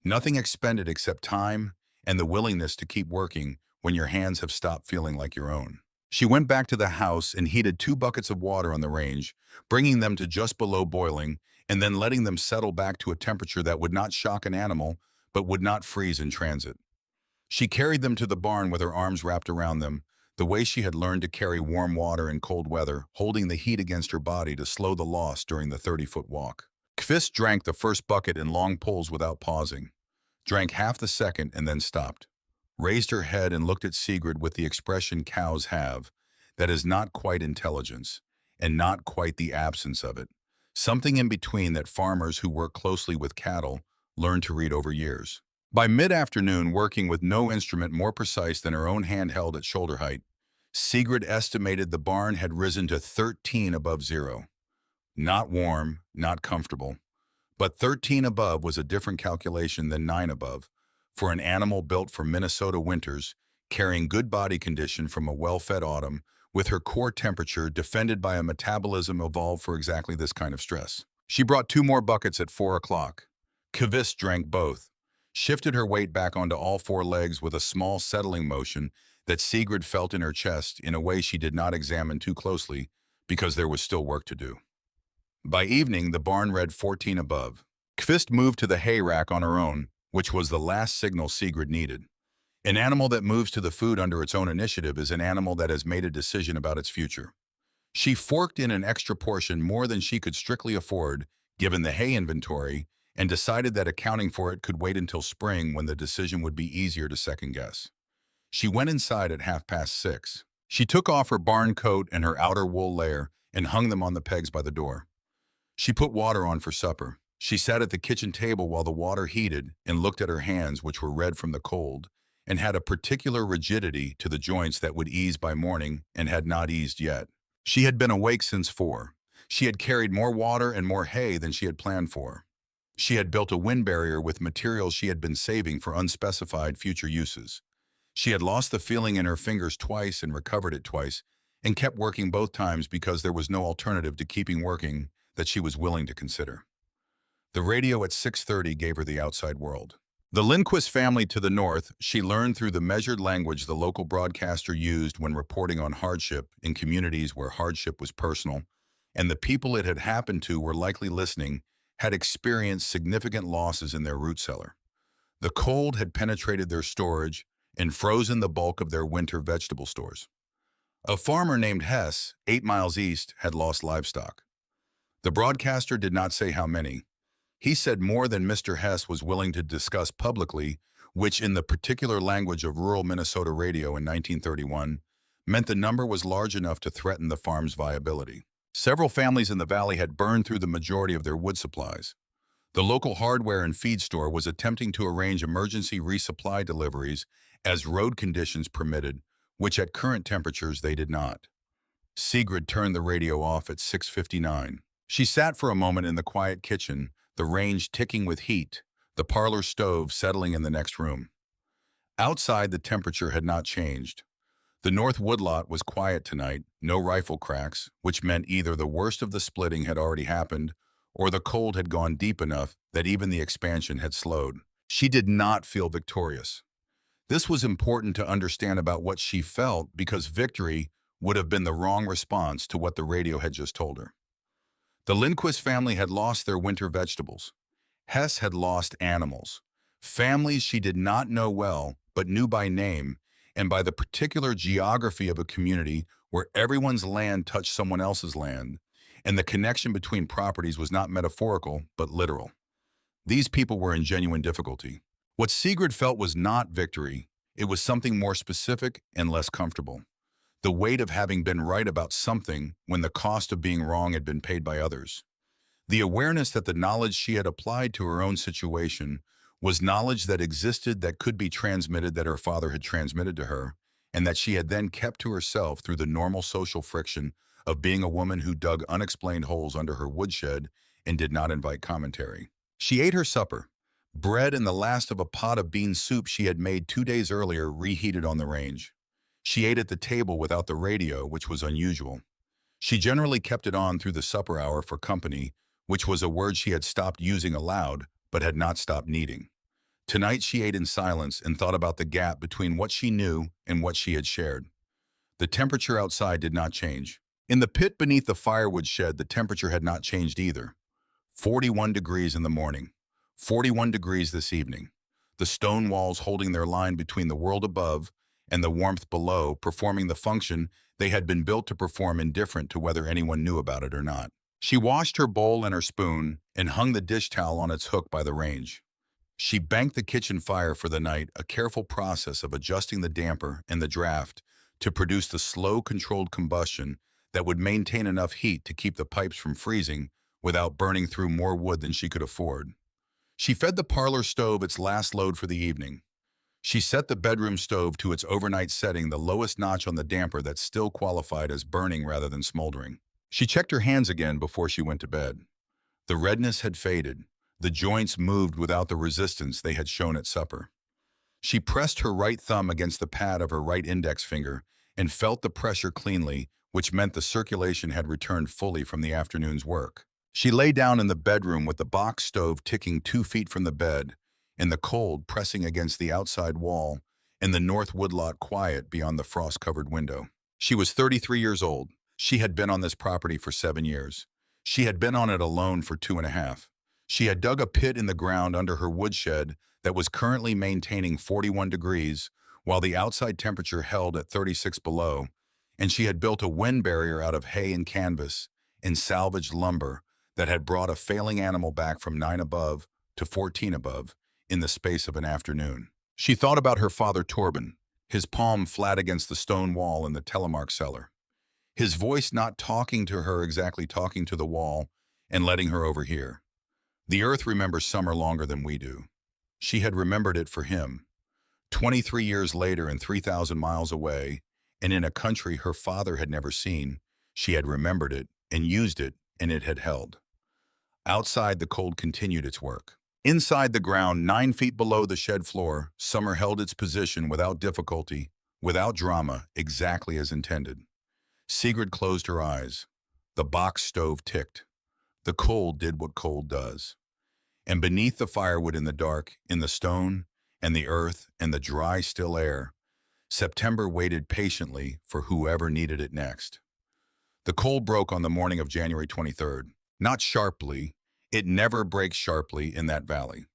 Nothing expended except time and the willingness to keep working when your hands have stopped feeling like your own. She went back to the house and heated 2 buckets of water on the range, bringing them to just below boiling, and then letting them settle back to a temperature that would not shock an animal, but would not freeze in transit. She carried them to the barn with her arms wrapped around them, the way she had learned to carry warm water in cold weather, holding the heat against her body to slow the loss during the 30-foot walk. Kvist drank the first bucket in long pulls without pausing, drank half the second and then stopped, raised her head and looked at Sigrid with the expression cows have, that is not quite intelligence, and not quite the absence of it, something in between that farmers who work closely with cattle learn to read over years. By mid-afternoon, working with no instrument more precise than her own hand held at shoulder height, Sigrid estimated the barn had risen to 13 above zero. Not warm, not comfortable. But 13 above was a different calculation than 9 above, for an animal built for Minnesota winters, carrying good body condition from a well-fed autumn, with her core temperature defended by a metabolism evolved for exactly this kind of stress. She brought 2 more buckets at 4 o'clock. Kvist drank both, shifted her weight back onto all 4 legs with a small settling motion that Sigrid felt in her chest in a way she did not examine too closely because there was still work to do. By evening, the barn read 14 above. Kvist moved to the hay rack on her own, which was the last signal Sigrid needed. An animal that moves to the food under its own initiative is an animal that has made a decision about its future. She forked in an extra portion more than she could strictly afford, given the hay inventory, and decided that accounting for it could wait until spring when the decision would be easier to second-guess. She went inside at 6:30. She took off her barn coat and her outer wool layer and hung them on the pegs by the door. She put water on for supper. She sat at the kitchen table while the water heated and looked at her hands, which were red from the cold, and had a particular rigidity to the joints that would ease by morning and had not eased yet. She had been awake since 4. She had carried more water and more hay than she had planned for. She had built a wind barrier with materials she had been saving for unspecified future uses. She had lost the feeling in her fingers twice and recovered it twice, and kept working both times because there was no alternative to keeping working that she was willing to consider. The radio at 6:30 gave her the outside world. The Lindquist family to the north, she learned through the measured language the local broadcaster used when reporting on hardship in communities where hardship was personal, and the people it had happened to were likely listening, had experienced significant losses in their root cellar. The cold had penetrated their storage and frozen the bulk of their winter vegetable stores. A farmer named Hess, 8 miles east, had lost livestock. The broadcaster did not say how many. He said more than Mr. Hess was willing to discuss publicly, which in the particular language of rural Minnesota radio in 1931 meant the number was large enough to threaten the farm's viability. Several families in the valley had burned through the majority of their wood supplies. The local hardware and feed store was attempting to arrange emergency resupply deliveries as road conditions permitted, which at current temperatures they did not. Sigrid turned the radio off at 6:59. She sat for a moment in the quiet kitchen, the range ticking with heat, the parlor stove settling in the next room. Outside, the temperature had not changed. The north woodlot was quiet tonight, no rifle cracks, which meant either the worst of the splitting had already happened, or the cold had gone deep enough that even the expansion had slowed. She did not feel victorious. This was important to understand about what she felt because victory would have been the wrong response to what the radio had just told her. The Lindquist family had lost their winter vegetables. Hess had lost animals. Families she did not know well, but knew by name, and by the particular geography of a community where everyone's land touched someone else's land, and the connection between properties was not metaphorical, but literal. These people were in genuine difficulty. What Sigrid felt was not victory. It was something more specific and less comfortable. The weight of having been right about something when the cost of being wrong had been paid by others. The awareness that the knowledge she had applied to her own situation was knowledge that existed that could be transmitted that her father had transmitted to her, and that she had then kept to herself through the normal social friction of being a woman who dug unexplained holes under her woodshed and did not invite commentary. She ate her supper, bread and the last of a pot of bean soup she had made 2 days earlier reheated on the range. She ate at the table without the radio, which was unusual. She generally kept it on through the supper hour for company, which was a word she had stopped using aloud, but had not stopped needing. Tonight she ate in silence and thought about the gap between what she knew and what she had shared. The temperature outside did not change. In the pit beneath the firewood shed, the temperature had not changed either. 41 degrees in the morning, 41 degrees this evening. The stone walls holding their line between the world above and the warmth below, performing the function they had been built to perform, indifferent to whether anyone knew about it or not. She washed her bowl and her spoon and hung the dish towel on its hook by the range. She banked the kitchen fire for the night, a careful process of adjusting the damper and the draft to produce the slow, controlled combustion that would maintain enough heat to keep the pipes from freezing without burning through more wood than she could afford. She fed the parlor stove its last load for the evening. She set the bedroom stove to its overnight setting, the lowest notch on the damper that still qualified as burning rather than smoldering. She checked her hands again before she went to bed. The redness had faded. The joints moved without the resistance they had shown at supper. She pressed her right thumb against the pad of her right index finger and felt the pressure cleanly, which meant the circulation had returned fully from the afternoon's work. She lay down in the bedroom with the box stove ticking 2 feet from the bed, and the cold pressing against the outside wall, and the north woodlot quiet beyond the frost-covered window. She was 33 years old. She had been on this property for 7 years. She had been on it alone for 2.5. She had dug a pit in the ground under her woodshed that was currently maintaining 41 degrees, while the outside temperature held at 36 below, and she had built a wind barrier out of hay and canvas and salvaged lumber that had brought a failing animal back from 9 above to 14 above in the space of an afternoon. She thought about her father Torben, his palm flat against the stone wall in the telemark cellar. His voice not talking to her, exactly talking to the wall and letting her overhear. The earth remembers summer longer than we do. She had remembered it for him. 23 years later and 3,000 miles away, and in a country her father had never seen, she had remembered it and used it, and it had held. Outside, the cold continued its work. Inside the ground, 9 feet below the shed floor, summer held its position without difficulty, without drama, exactly as intended. Sigrid closed her eyes. The box stove ticked. The cold did what cold does. And beneath the firewood in the dark, in the stone, and the earth, and the dry, still air, September waited patiently for whoever needed it next. The cold broke on the morning of January 23rd. Not sharply. It never breaks sharply in that valley.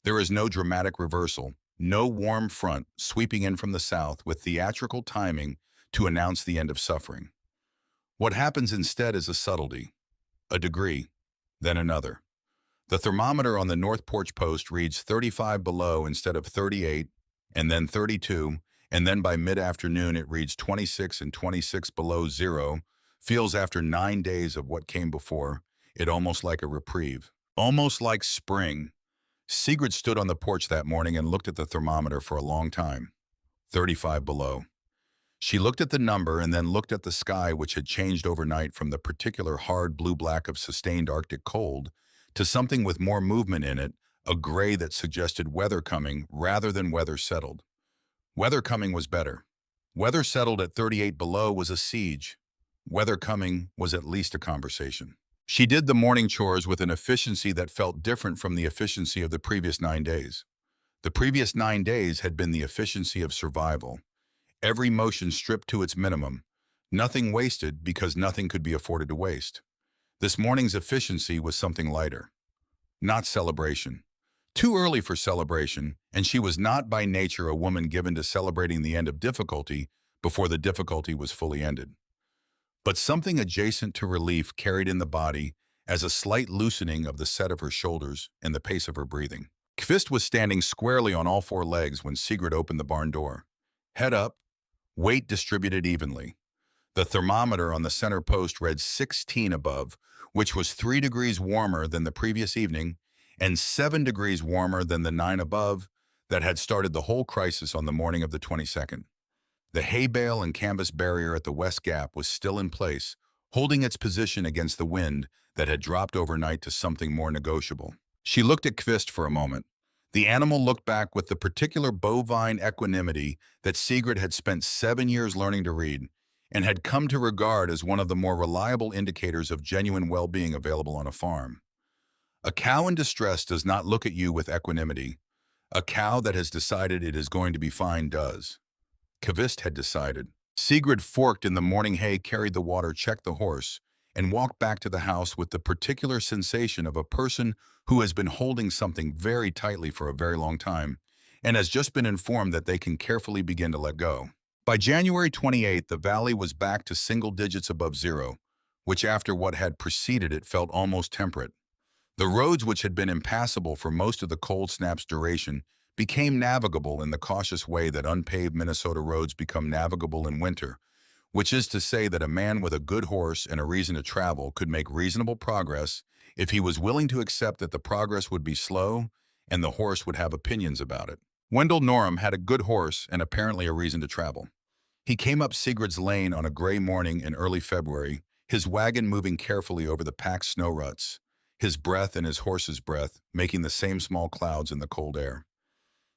There is no dramatic reversal, no warm front sweeping in from the south with theatrical timing to announce the end of suffering. What happens instead is a subtlety, a degree, then another. The thermometer on the north porch post reads 35 below instead of 38, and then 32, and then by mid-afternoon it reads 26 and 26 below zero, feels after 9 days of what came before, it almost like a reprieve, almost like spring. Sigrid stood on the porch that morning and looked at the thermometer for a long time. 35 below. She looked at the number and then looked at the sky, which had changed overnight from the particular hard blue-black of sustained Arctic cold to something with more movement in it, a gray that suggested weather coming rather than weather settled. Weather coming was better. Weather settled at 38 below was a siege. Weather coming was at least a conversation. She did the morning chores with an efficiency that felt different from the efficiency of the previous 9 days. The previous 9 days had been the efficiency of survival. Every motion stripped to its minimum. Nothing wasted because nothing could be afforded to waste. This morning's efficiency was something lighter. Not celebration. Too early for celebration, and she was not by nature a woman given to celebrating the end of difficulty before the difficulty was fully ended. But something adjacent to relief carried in the body as a slight loosening of the set of her shoulders and the pace of her breathing. Kvist was standing squarely on all four legs when Sigrid opened the barn door. Head up, weight distributed evenly. The thermometer on the center post read 16 above, which was 3 degrees warmer than the previous evening and 7 degrees warmer than the 9 above that had started the whole crisis on the morning of the 22nd. The hay bale and canvas barrier at the west gap was still in place, holding its position against the wind that had dropped overnight to something more negotiable. She looked at Kvist for a moment. The animal looked back with the particular bovine equanimity that Sigrid had spent 7 years learning to read and had come to regard as one of the more reliable indicators of genuine well-being available on a farm. A cow in distress does not look at you with equanimity. A cow that has decided it is going to be fine does. Kvist had decided. Sigrid forked in the morning hay, carried the water, checked the horse, and walked back to the house with the particular sensation of a person who has been holding something very tightly for a very long time and has just been informed that they can carefully begin to let go. By January 28th, the valley was back to single digits above zero, which after what had preceded it felt almost temperate. The roads, which had been impassable for most of the cold snap's duration, became navigable in the cautious way that unpaved Minnesota roads become navigable in winter, which is to say that a man with a good horse and a reason to travel could make reasonable progress if he was willing to accept that the progress would be slow and the horse would have opinions about it. Wendell Norham had a good horse and apparently a reason to travel. He came up Sigrid's lane on a gray morning in early February, his wagon moving carefully over the packed snow ruts, his breath and his horse's breath making the same small clouds in the cold air.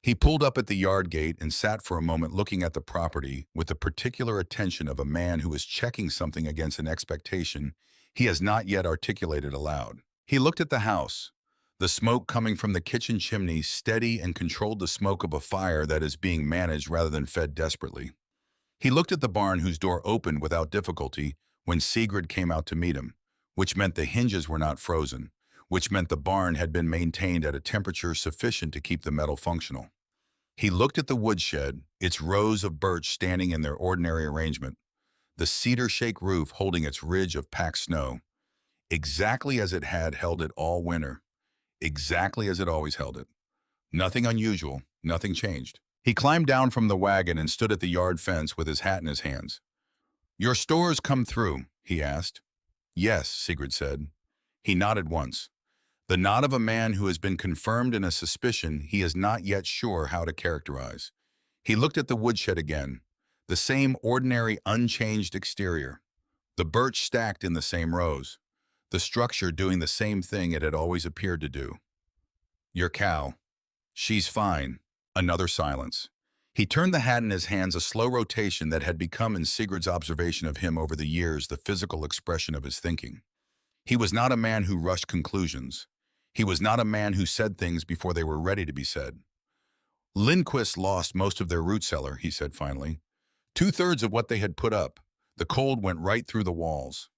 He pulled up at the yard gate and sat for a moment looking at the property with the particular attention of a man who is checking something against an expectation he has not yet articulated aloud. He looked at the house. The smoke coming from the kitchen chimney steady and controlled the smoke of a fire that is being managed rather than fed desperately. He looked at the barn whose door opened without difficulty when Sigrid came out to meet him, which meant the hinges were not frozen, which meant the barn had been maintained at a temperature sufficient to keep the metal functional. He looked at the woodshed, its rows of birch standing in their ordinary arrangement, the cedar shake roof holding its ridge of packed snow, exactly as it had held it all winter, exactly as it always held it. Nothing unusual, nothing changed. He climbed down from the wagon and stood at the yard fence with his hat in his hands. "Your stores come through?" he asked. "Yes," Sigrid said. He nodded once. The nod of a man who has been confirmed in a suspicion he is not yet sure how to characterize. He looked at the woodshed again, the same ordinary, unchanged exterior, the birch stacked in the same rows, the structure doing the same thing it had always appeared to do. "Your cow. She's fine." Another silence. He turned the hat in his hands, a slow rotation that had become in Sigrid's observation of him over the years the physical expression of his thinking. He was not a man who rushed conclusions. He was not a man who said things before they were ready to be said. "Lindquist lost most of their root cellar," he said finally. 2/3 of what they had put up. The cold went right through the walls.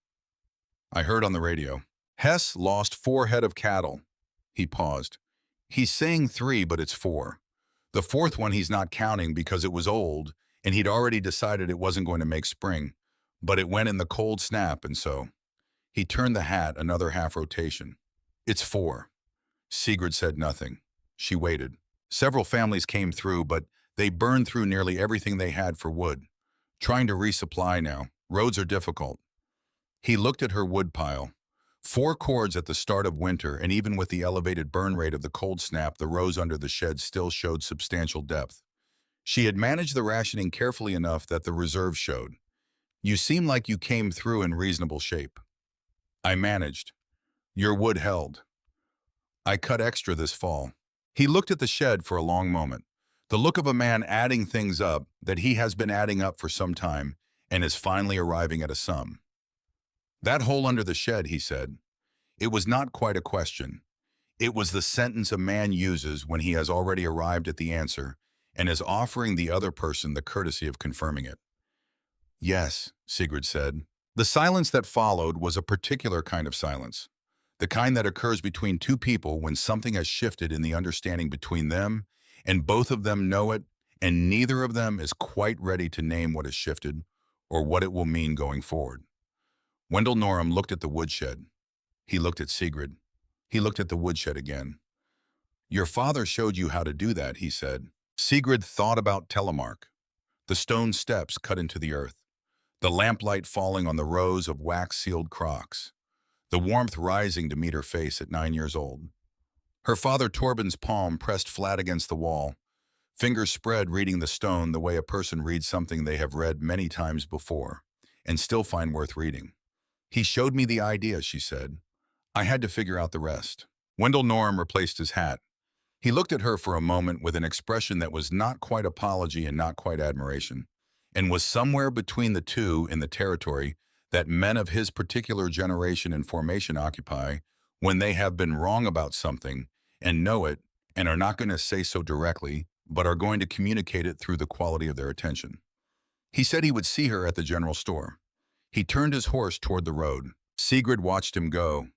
"I heard on the radio. Hess lost 4 head of cattle." He paused. "He's saying 3, but it's 4. The 4th one he's not counting because it was old, and he'd already decided it wasn't going to make spring, but it went in the cold snap, and so." He turned the hat another half rotation. "It's 4. Sigrid said nothing. She waited. Several families came through, but they burned through nearly everything they had for wood. Trying to resupply now. Roads are difficult. He looked at her wood pile. 4 cords at the start of winter, and even with the elevated burn rate of the cold snap, the rows under the shed still showed substantial depth. She had managed the rationing carefully enough that the reserve showed. You seem like you came through in reasonable shape. I managed. Your wood held. I cut extra this fall. He looked at the shed for a long moment, the look of a man adding things up that he has been adding up for some time and is finally arriving at a sum. That hole under the shed, he said. It was not quite a question. It was the sentence a man uses when he has already arrived at the answer and is offering the other person the courtesy of confirming it. Yes, Sigrid said. The silence that followed was a particular kind of silence, the kind that occurs between two people when something has shifted in the understanding between them, and both of them know it, and neither of them is quite ready to name what has shifted or what it will mean going forward. Wendell Norham looked at the woodshed. He looked at Sigrid. He looked at the woodshed again. Your father showed you how to do that, he said. Sigrid thought about Telemark, the stone steps cut into the earth, the lamplight falling on the rows of wax-sealed crocks, the warmth rising to meet her face at 9 years old. Her father Torben's palm pressed flat against the wall, fingers spread reading the stone the way a person reads something they have read many times before and still find worth reading. He showed me the idea, she said. I had to figure out the rest. Wendell Norham replaced his hat. He looked at her for a moment with an expression that was not quite apology and not quite admiration, and was somewhere between the two in the territory that men of his particular generation and formation occupy when they have been wrong about something and know it and are not going to say so directly, but are going to communicate it through the quality of their attention. He said he would see her at the general store. He turned his horse toward the road. Sigrid watched him go.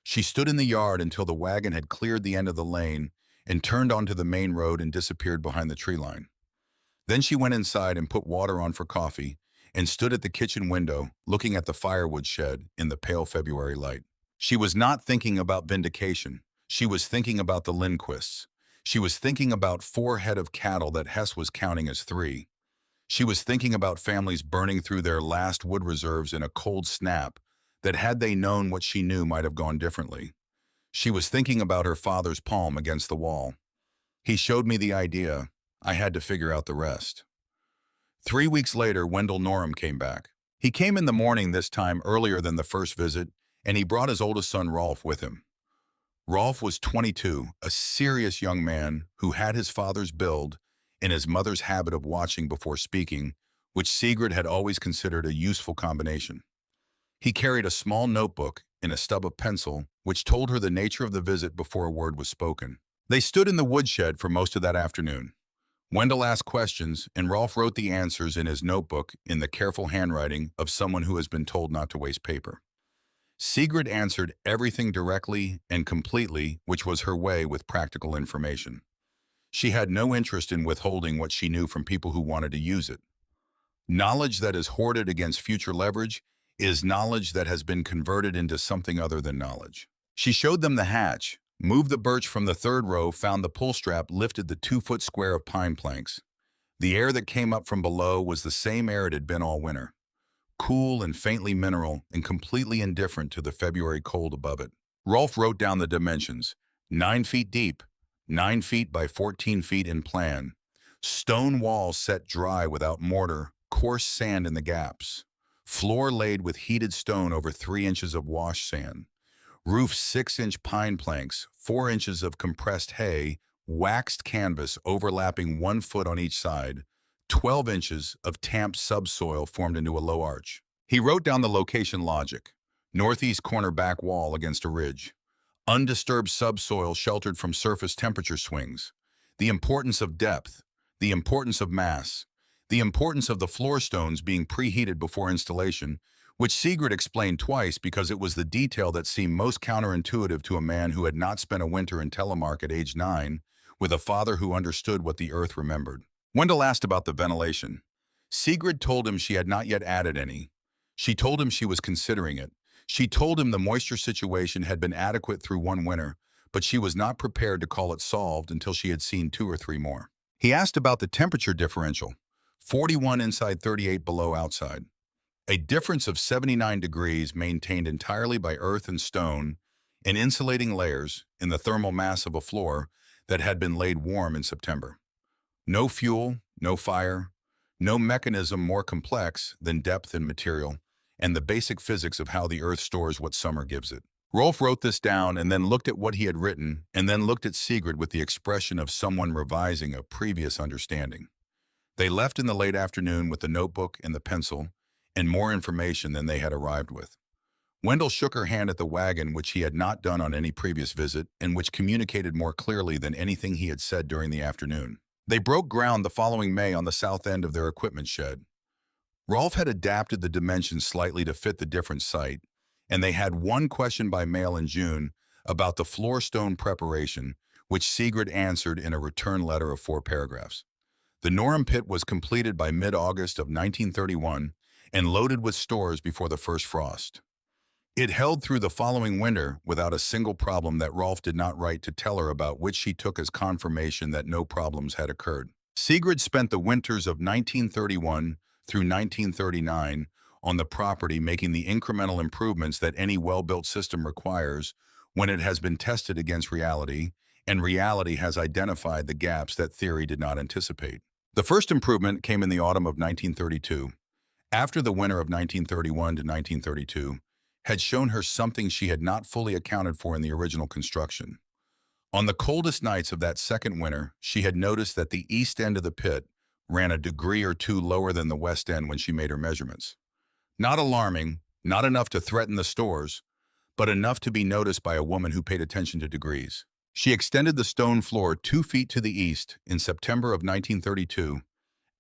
She stood in the yard until the wagon had cleared the end of the lane and turned onto the main road and disappeared behind the tree line. Then she went inside and put water on for coffee and stood at the kitchen window looking at the firewood shed in the pale February light. She was not thinking about vindication. She was thinking about the Lindquists. She was thinking about 4 head of cattle that Hess was counting as 3. She was thinking about families burning through their last wood reserves in a cold snap that, had they known what she knew, might have gone differently. She was thinking about her father's palm against the wall. He showed me the idea. I had to figure out the rest. 3 weeks later, Wendell Norham came back. He came in the morning this time earlier than the first visit, and he brought his oldest son, Rolf, with him. Rolf was 22, a serious young man who had his father's build and his mother's habit of watching before speaking, which Sigrid had always considered a useful combination. He carried a small notebook and a stub of pencil, which told her the nature of the visit before a word was spoken. They stood in the woodshed for most of that afternoon. Wendell asked questions, and Rolf wrote the answers in his notebook in the careful handwriting of someone who has been told not to waste paper. Sigrid answered everything directly and completely, which was her way with practical information. She had no interest in withholding what she knew from people who wanted to use it. Knowledge that is hoarded against future leverage is knowledge that has been converted into something other than knowledge. She showed them the hatch, moved the birch from the 3rd row, found the pull strap, lifted the 2-foot square of pine planks. The air that came up from below was the same air it had been all winter, cool and faintly mineral and completely indifferent to the February cold above it. Rolf wrote down the dimensions: 9 feet deep, 9 feet by 14 feet in plan, stone walls set dry without mortar, coarse sand in the gaps, floor laid with heated stone over 3 inches of wash sand, roof 6-inch pine planks, 4 inches of compressed hay, waxed canvas overlapping 1 foot on each side, 12 inches of tamped subsoil formed into a low arch. He wrote down the location logic: northeast corner back wall against a ridge, undisturbed subsoil sheltered from surface temperature swings, the importance of depth, the importance of mass, the importance of the floor stones being preheated before installation, which Sigrid explained twice because it was the detail that seemed most counterintuitive to a man who had not spent a winter in Telemark at age 9, with a father who understood what the earth remembered. Wendell asked about the ventilation. Sigrid told him she had not yet added any. She told him she was considering it. She told him the moisture situation had been adequate through 1 winter, but she was not prepared to call it solved until she had seen 2 or 3 more. He asked about the temperature differential: 41 inside, 38 below outside. A difference of 79 degrees maintained entirely by earth and stone and insulating layers in the thermal mass of a floor that had been laid warm in September. No fuel, no fire, no mechanism more complex than depth and material, and the basic physics of how the Earth stores what summer gives it. Rolf wrote this down and then looked at what he had written, and then looked at Sigrid with the expression of someone revising a previous understanding. They left in the late afternoon with the notebook and the pencil, and more information than they had arrived with. Wendell shook her hand at the wagon, which he had not done on any previous visit, and which communicated more clearly than anything he had said during the afternoon. They broke ground the following May on the south end of their equipment shed. Rolf had adapted the dimensions slightly to fit the different site, and they had one question by mail in June about the floor stone preparation, which Sigrid answered in a return letter of 4 paragraphs. The Norham pit was completed by mid-August of 1931 and loaded with stores before the first frost. It held through the following winter without a single problem that Rolf did not write to tell her about, which she took as confirmation that no problems had occurred. Sigrid spent the winters of 1931 through 1939 on the property, making the incremental improvements that any well-built system requires when it has been tested against reality, and reality has identified the gaps that theory did not anticipate. The first improvement came in the autumn of 1932. After the winter of 1931 to 1932 had shown her something she had not fully accounted for in the original construction. On the coldest nights of that second winter, she had noticed that the east end of the pit ran a degree or two lower than the west end when she made her measurements. Not alarming, not enough to threaten the stores, but enough to be noticed by a woman who paid attention to degrees. She extended the stone floor 2 feet to the east in September of 1932,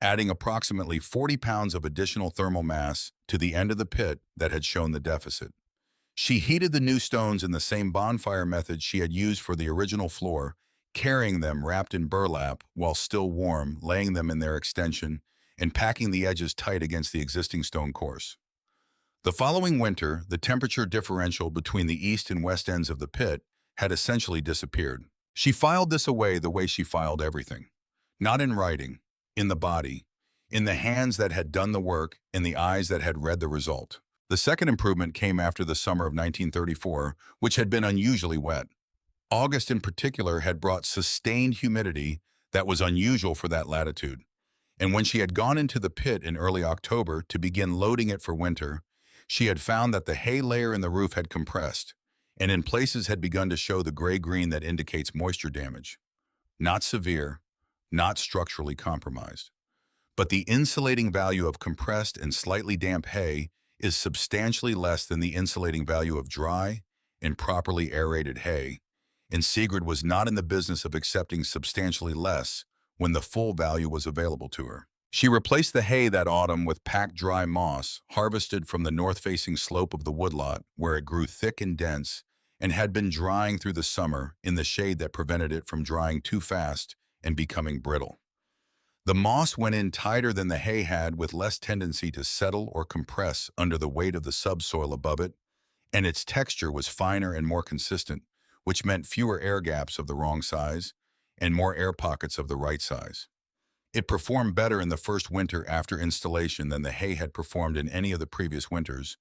adding approximately 40 pounds of additional thermal mass to the end of the pit that had shown the deficit. She heated the new stones in the same bonfire method she had used for the original floor, carrying them wrapped in burlap while still warm, laying them in their extension, and packing the edges tight against the existing stone course. The following winter, the temperature differential between the east and west ends of the pit had essentially disappeared. She filed this away the way she filed everything. Not in writing, in the body, in the hands that had done the work, in the eyes that had read the result. The second improvement came after the summer of 1934, which had been unusually wet. August in particular had brought sustained humidity that was unusual for that latitude. And when she had gone into the pit in early October to begin loading it for winter, she had found that the hay layer in the roof had compressed, and in places had begun to show the gray-green that indicates moisture damage. Not severe, not structurally compromised. But the insulating value of compressed and slightly damp hay is substantially less than the insulating value of dry and properly aerated hay, and Sigrid was not in the business of accepting substantially less when the full value was available to her. She replaced the hay that autumn with packed dry moss, harvested from the north-facing slope of the woodlot, where it grew thick and dense and had been drying through the summer in the shade that prevented it from drying too fast and becoming brittle. The moss went in tighter than the hay had, with less tendency to settle or compress under the weight of the subsoil above it, and its texture was finer and more consistent, which meant fewer air gaps of the wrong size and more air pockets of the right size. It performed better in the first winter after installation than the hay had performed in any of the previous winters,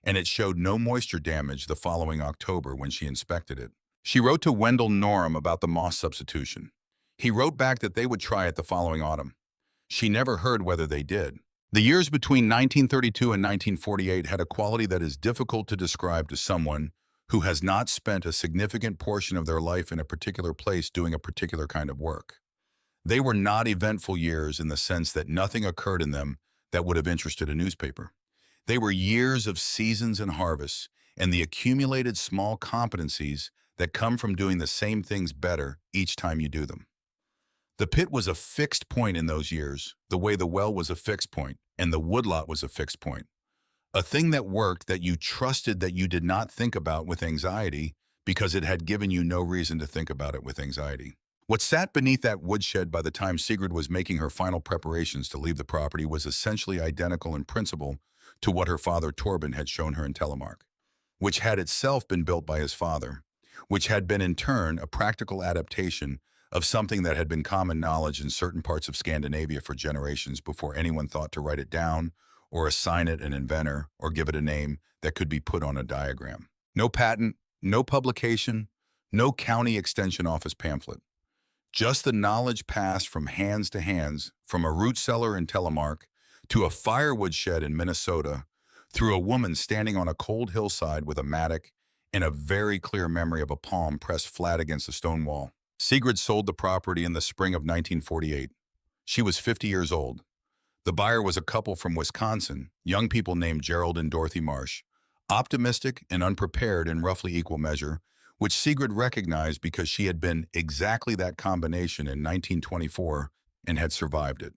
and it showed no moisture damage the following October when she inspected it. She wrote to Wendell Norham about the moss substitution. He wrote back that they would try it the following autumn. She never heard whether they did. The years between 1932 and 1948 had a quality that is difficult to describe to someone who has not spent a significant portion of their life in a particular place doing a particular kind of work. They were not eventful years in the sense that nothing occurred in them that would have interested a newspaper. They were years of seasons and harvests, and the accumulated small competencies that come from doing the same things better each time you do them. The pit was a fixed point in those years, the way the well was a fixed point, and the woodlot was a fixed point. A thing that worked, that you trusted, that you did not think about with anxiety because it had given you no reason to think about it with anxiety. What sat beneath that woodshed by the time Sigrid was making her final preparations to leave the property was essentially identical in principle to what her father Torben had shown her in Telemark, which had itself been built by his father, which had been in turn a practical adaptation of something that had been common knowledge in certain parts of Scandinavia for generations before anyone thought to write it down or assign it an inventor or give it a name that could be put on a diagram. No patent, no publication, no county extension office pamphlet. Just the knowledge passed from hands to hands, from a root cellar in Telemark to a firewood shed in Minnesota, through a woman standing on a cold hillside with a mattock and a very clear memory of a palm pressed flat against a stone wall. Sigrid sold the property in the spring of 1948. She was 50 years old. The buyer was a couple from Wisconsin, young people named Gerald and Dorothy Marsh, optimistic and unprepared in roughly equal measure, which Sigrid recognized because she had been exactly that combination in 1924 and had survived it.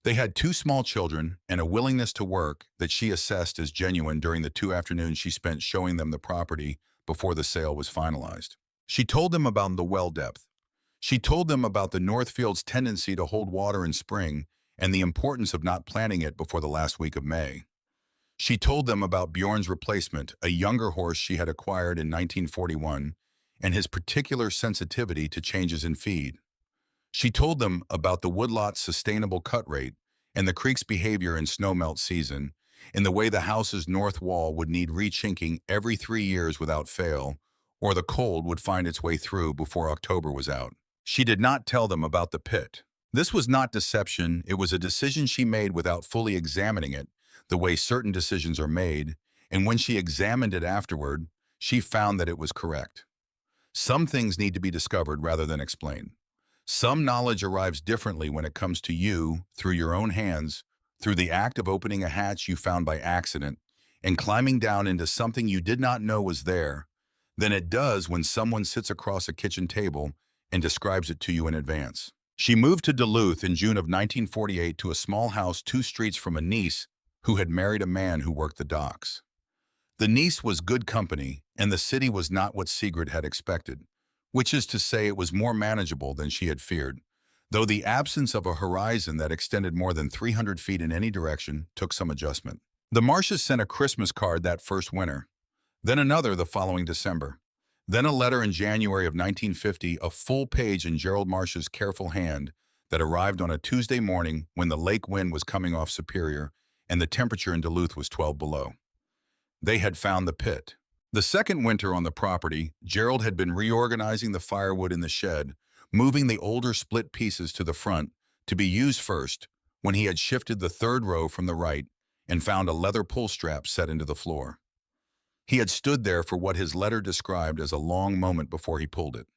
They had two small children and a willingness to work that she assessed as genuine during the 2 afternoons she spent showing them the property before the sale was finalized. She told them about the well depth. She told them about the Northfield's tendency to hold water in spring and the importance of not planting it before the last week of May. She told them about Bjorn's replacement, a younger horse she had acquired in 1941, and his particular sensitivity to changes in feed. She told them about the woodlot's sustainable cut rate and the creek's behavior in snowmelt season, in the way the house's north wall would need rechinking every 3 years without fail, or the cold would find its way through before October was out. She did not tell them about the pit. This was not deception, it was a decision she made without fully examining it, the way certain decisions are made, and when she examined it afterward, she found that it was correct. Some things need to be discovered rather than explained. Some knowledge arrives differently when it comes to you, through your own hands, through the act of opening a hatch you found by accident, and climbing down into something you did not know was there, than it does when someone sits across a kitchen table and describes it to you in advance. She moved to Duluth in June of 1948 to a small house 2 streets from a niece who had married a man who worked the docks. The niece was good company, and the city was not what Sigrid had expected, which is to say it was more manageable than she had feared, though the absence of a horizon that extended more than 300 feet in any direction took some adjustment. The Marshes sent a Christmas card that first winter, then another the following December, then a letter in January of 1950, a full page in Gerald Marsh's careful hand that arrived on a Tuesday morning when the lake wind was coming off Superior and the temperature in Duluth was 12 below. They had found the pit. The second winter on the property, Gerald had been reorganizing the firewood in the shed, moving the older split pieces to the front to be used first, when he had shifted the third row from the right and found a leather pull strap set into the floor. He had stood there for what his letter described as a long moment before he pulled it.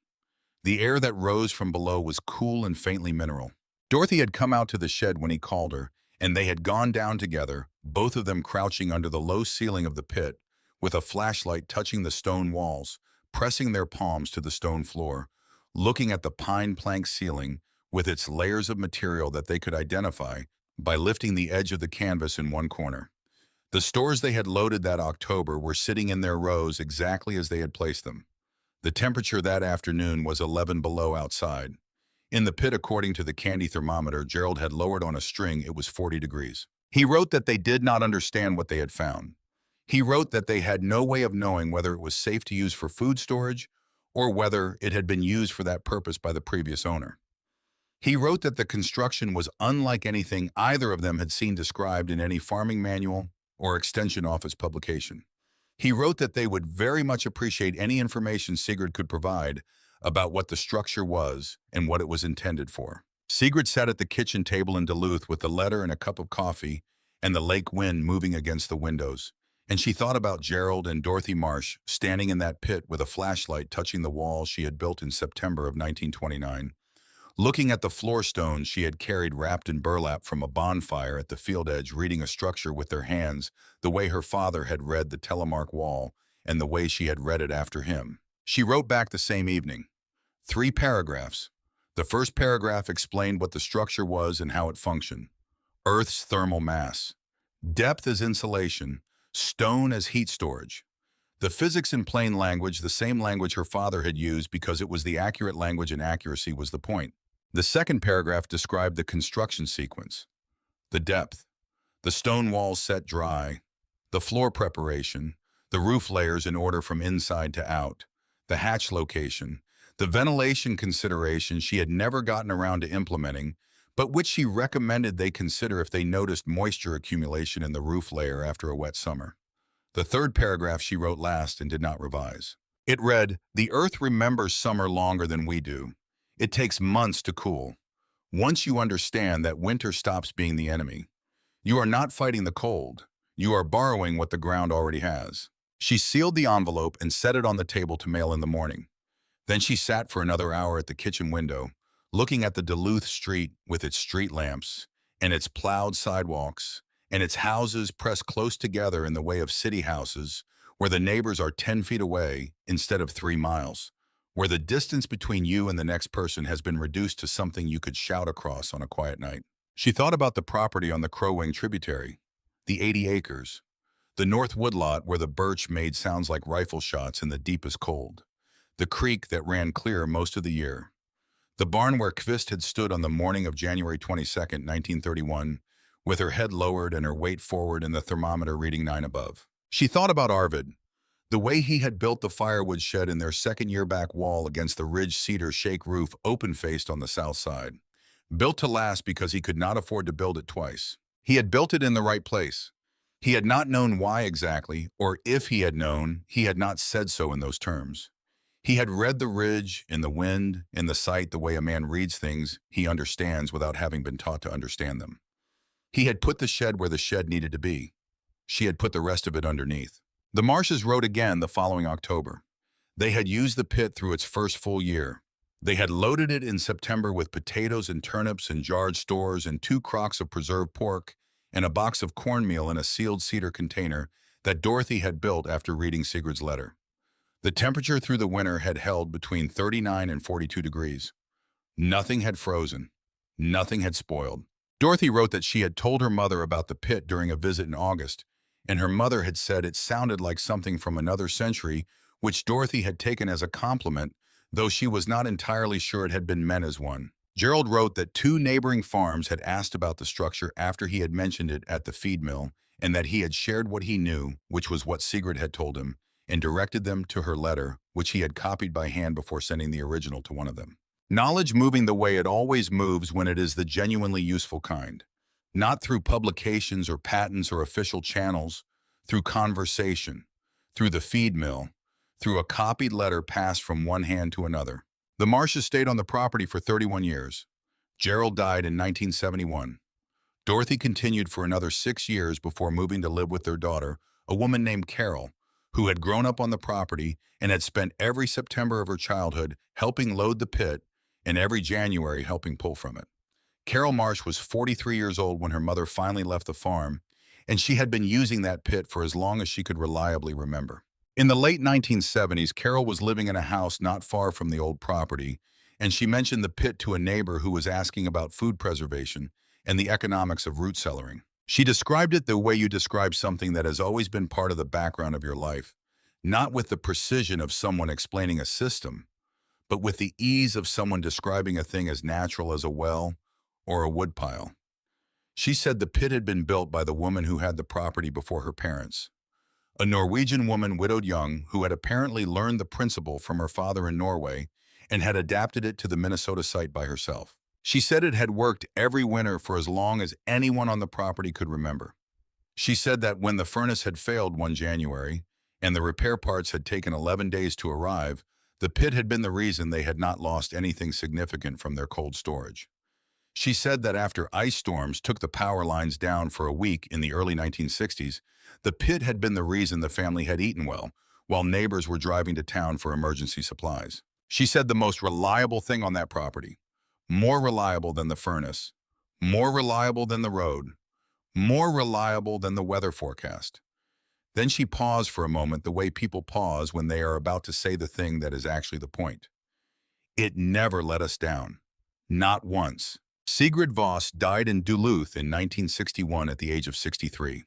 The air that rose from below was cool and faintly mineral. Dorothy had come out to the shed when he called her, and they had gone down together, both of them crouching under the low ceiling of the pit, with a flashlight touching the stone walls, pressing their palms to the stone floor, looking at the pine plank ceiling with its layers of material that they could identify by lifting the edge of the canvas in one corner. The stores they had loaded that October were sitting in their rows exactly as they had placed them. The temperature that afternoon was 11 below outside. In the pit, according to the candy thermometer Gerald had lowered on a string, it was 40 degrees. He wrote that they did not understand what they had found. He wrote that they had no way of knowing whether it was safe to use for food storage or whether it had been used for that purpose by the previous owner. He wrote that the construction was unlike anything either of them had seen described in any farming manual or extension office publication. He wrote that they would very much appreciate any information Sigrid could provide about what the structure was and what it was intended for. Sigrid sat at the kitchen table in Duluth with the letter and a cup of coffee and the lake wind moving against the windows, and she thought about Gerald and Dorothy Marsh standing in that pit with a flashlight touching the wall she had built in September of 1929, looking at the floor stones she had carried wrapped in burlap from a bonfire at the field edge, reading a structure with their hands the way her father had read the Telemark wall and the way she had read it after him. She wrote back the same evening. 3 paragraphs. The first paragraph explained what the structure was and how it functioned. Earth's thermal mass. Depth as insulation. Stone as heat storage. The physics in plain language, the same language her father had used because it was the accurate language and accuracy was the point. The second paragraph described the construction sequence. The depth. The stone walls set dry. The floor preparation. The roof layers in order from inside to out. The hatch location. The ventilation consideration she had never gotten around to implementing, but which she recommended they consider if they noticed moisture accumulation in the roof layer after a wet summer. The third paragraph she wrote last and did not revise. It read, "The Earth remembers summer longer than we do. It takes months to cool. Once you understand that winter stops being the enemy, you are not fighting the cold. You are borrowing what the ground already has. She sealed the envelope and set it on the table to mail in the morning. Then she sat for another hour at the kitchen window, looking at the Duluth street with its street lamps and its plowed sidewalks and its houses pressed close together in the way of city houses, where the neighbors are 10 feet away instead of 3 miles, where the distance between you and the next person has been reduced to something you could shout across on a quiet night. She thought about the property on the Crow Wing tributary, the 80 acres, the North Woodlot where the birch made sounds like rifle shots in the deepest cold, the creek that ran clear most of the year, the barn where Kvist had stood on the morning of January 22nd, 1931, with her head lowered and her weight forward and the thermometer reading 9 above. She thought about Arvid, the way he had built the firewood shed in their second-year back wall against the ridge cedar shake roof open-faced on the south side, built to last because he could not afford to build it twice. He had built it in the right place. He had not known why exactly, or if he had known, he had not said so in those terms. He had read the ridge, in the wind, in the sight the way a man reads things he understands without having been taught to understand them. He had put the shed where the shed needed to be. She had put the rest of it underneath. The Marshes wrote again the following October. They had used the pit through its first full year. They had loaded it in September with potatoes and turnips and jarred stores and 2 crocks of preserved pork and a box of cornmeal in a sealed cedar container that Dorothy had built after reading Sigrid's letter. The temperature through the winter had held between 39 and 42 degrees. Nothing had frozen. Nothing had spoiled. Dorothy wrote that she had told her mother about the pit during a visit in August, and her mother had said it sounded like something from another century, which Dorothy had taken as a compliment, though she was not entirely sure it had been meant as one. Gerald wrote that 2 neighboring farms had asked about the structure after he had mentioned it at the feed mill, and that he had shared what he knew, which was what Sigrid had told him, and directed them to her letter, which he had copied by hand before sending the original to one of them. Knowledge moving the way it always moves when it is the genuinely useful kind. Not through publications or patents or official channels, through conversation, through the feed mill, through a copied letter passed from one hand to another. The Marshes stayed on the property for 31 years. Gerald died in 1971. Dorothy continued for another 6 years before moving to live with their daughter, a woman named Carol, who had grown up on the property and had spent every September of her childhood helping load the pit and every January helping pull from it. Carol Marsh was 43 years old when her mother finally left the farm, and she had been using that pit for as long as she could reliably remember. In the late 1970s, Carol was living in a house not far from the old property, and she mentioned the pit to a neighbor who was asking about food preservation and the economics of root cellaring. She described it the way you describe something that has always been part of the background of your life, not with the precision of someone explaining a system, but with the ease of someone describing a thing as natural as a well or a woodpile. She said the pit had been built by the woman who had the property before her parents, a Norwegian woman widowed young who had apparently learned the principle from her father in Norway and had adapted it to the Minnesota site by herself. She said it had worked every winter for as long as anyone on the property could remember. She said that when the furnace had failed one January and the repair parts had taken 11 days to arrive, the pit had been the reason they had not lost anything significant from their cold storage. She said that after ice storms took the power lines down for a week in the early 1960s, the pit had been the reason the family had eaten well, while neighbors were driving to town for emergency supplies. She said the most reliable thing on that property, more reliable than the furnace, more reliable than the road, more reliable than the weather forecast. Then she paused for a moment the way people pause when they are about to say the thing that is actually the point. It never let us down. Not once. Sigrid Voss died in Duluth in 1961 at the age of 63.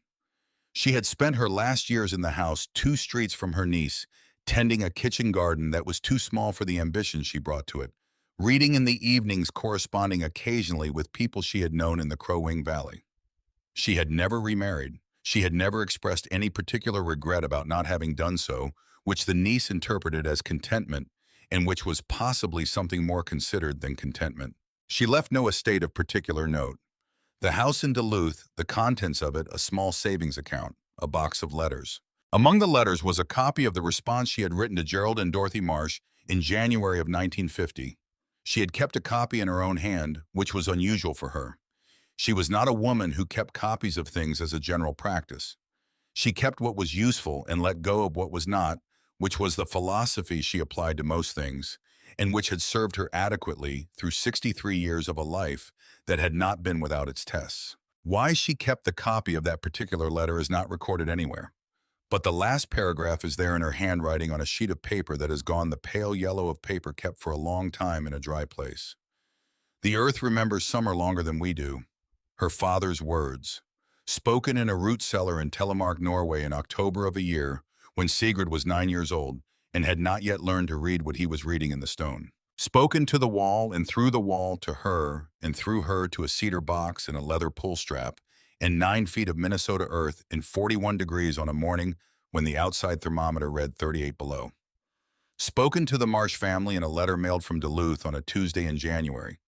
She had spent her last years in the house 2 streets from her niece, tending a kitchen garden that was too small for the ambition she brought to it, reading in the evenings corresponding occasionally with people she had known in the Crow Wing Valley. She had never remarried. She had never expressed any particular regret about not having done so, which the niece interpreted as contentment, and which was possibly something more considered than contentment. She left no estate of particular note. The house in Duluth, the contents of it, a small savings account, a box of letters. Among the letters was a copy of the response she had written to Gerald and Dorothy Marsh in January of 1950. She had kept a copy in her own hand, which was unusual for her. She was not a woman who kept copies of things as a general practice. She kept what was useful and let go of what was not, which was the philosophy she applied to most things, and which had served her adequately through 63 years of a life that had not been without its tests. Why she kept the copy of that particular letter is not recorded anywhere, but the last paragraph is there in her handwriting on a sheet of paper that has gone the pale yellow of paper kept for a long time in a dry place. The earth remembers summer longer than we do. Her father's words, spoken in a root cellar in Telemark, Norway in October of a year when Sigrid was 9 years old and had not yet learned to read what he was reading in the stone. Spoken to the wall and through the wall to her and through her to a cedar box and a leather pull strap and 9 feet of Minnesota earth in 41 degrees on a morning when the outside thermometer read 38 below. Spoken to the Marsh family in a letter mailed from Duluth on a Tuesday in January.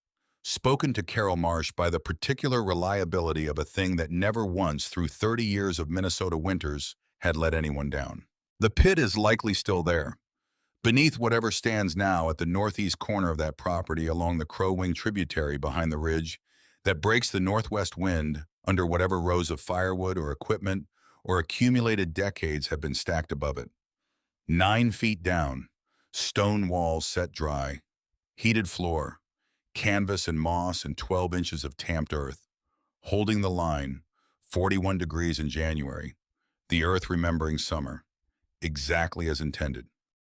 Spoken to Carol Marsh by the particular reliability of a thing that never once through 30 years of Minnesota winters had let anyone down. The pit is likely still there, beneath whatever stands now at the northeast corner of that property along the Crow Wing tributary behind the ridge that breaks the northwest wind under whatever rows of firewood or equipment or accumulated decades have been stacked above it. 9 feet down, stone walls set dry, heated floor, canvas and moss and 12 inches of tamped earth, holding the line, 41 degrees in January, the earth remembering summer, exactly as intended.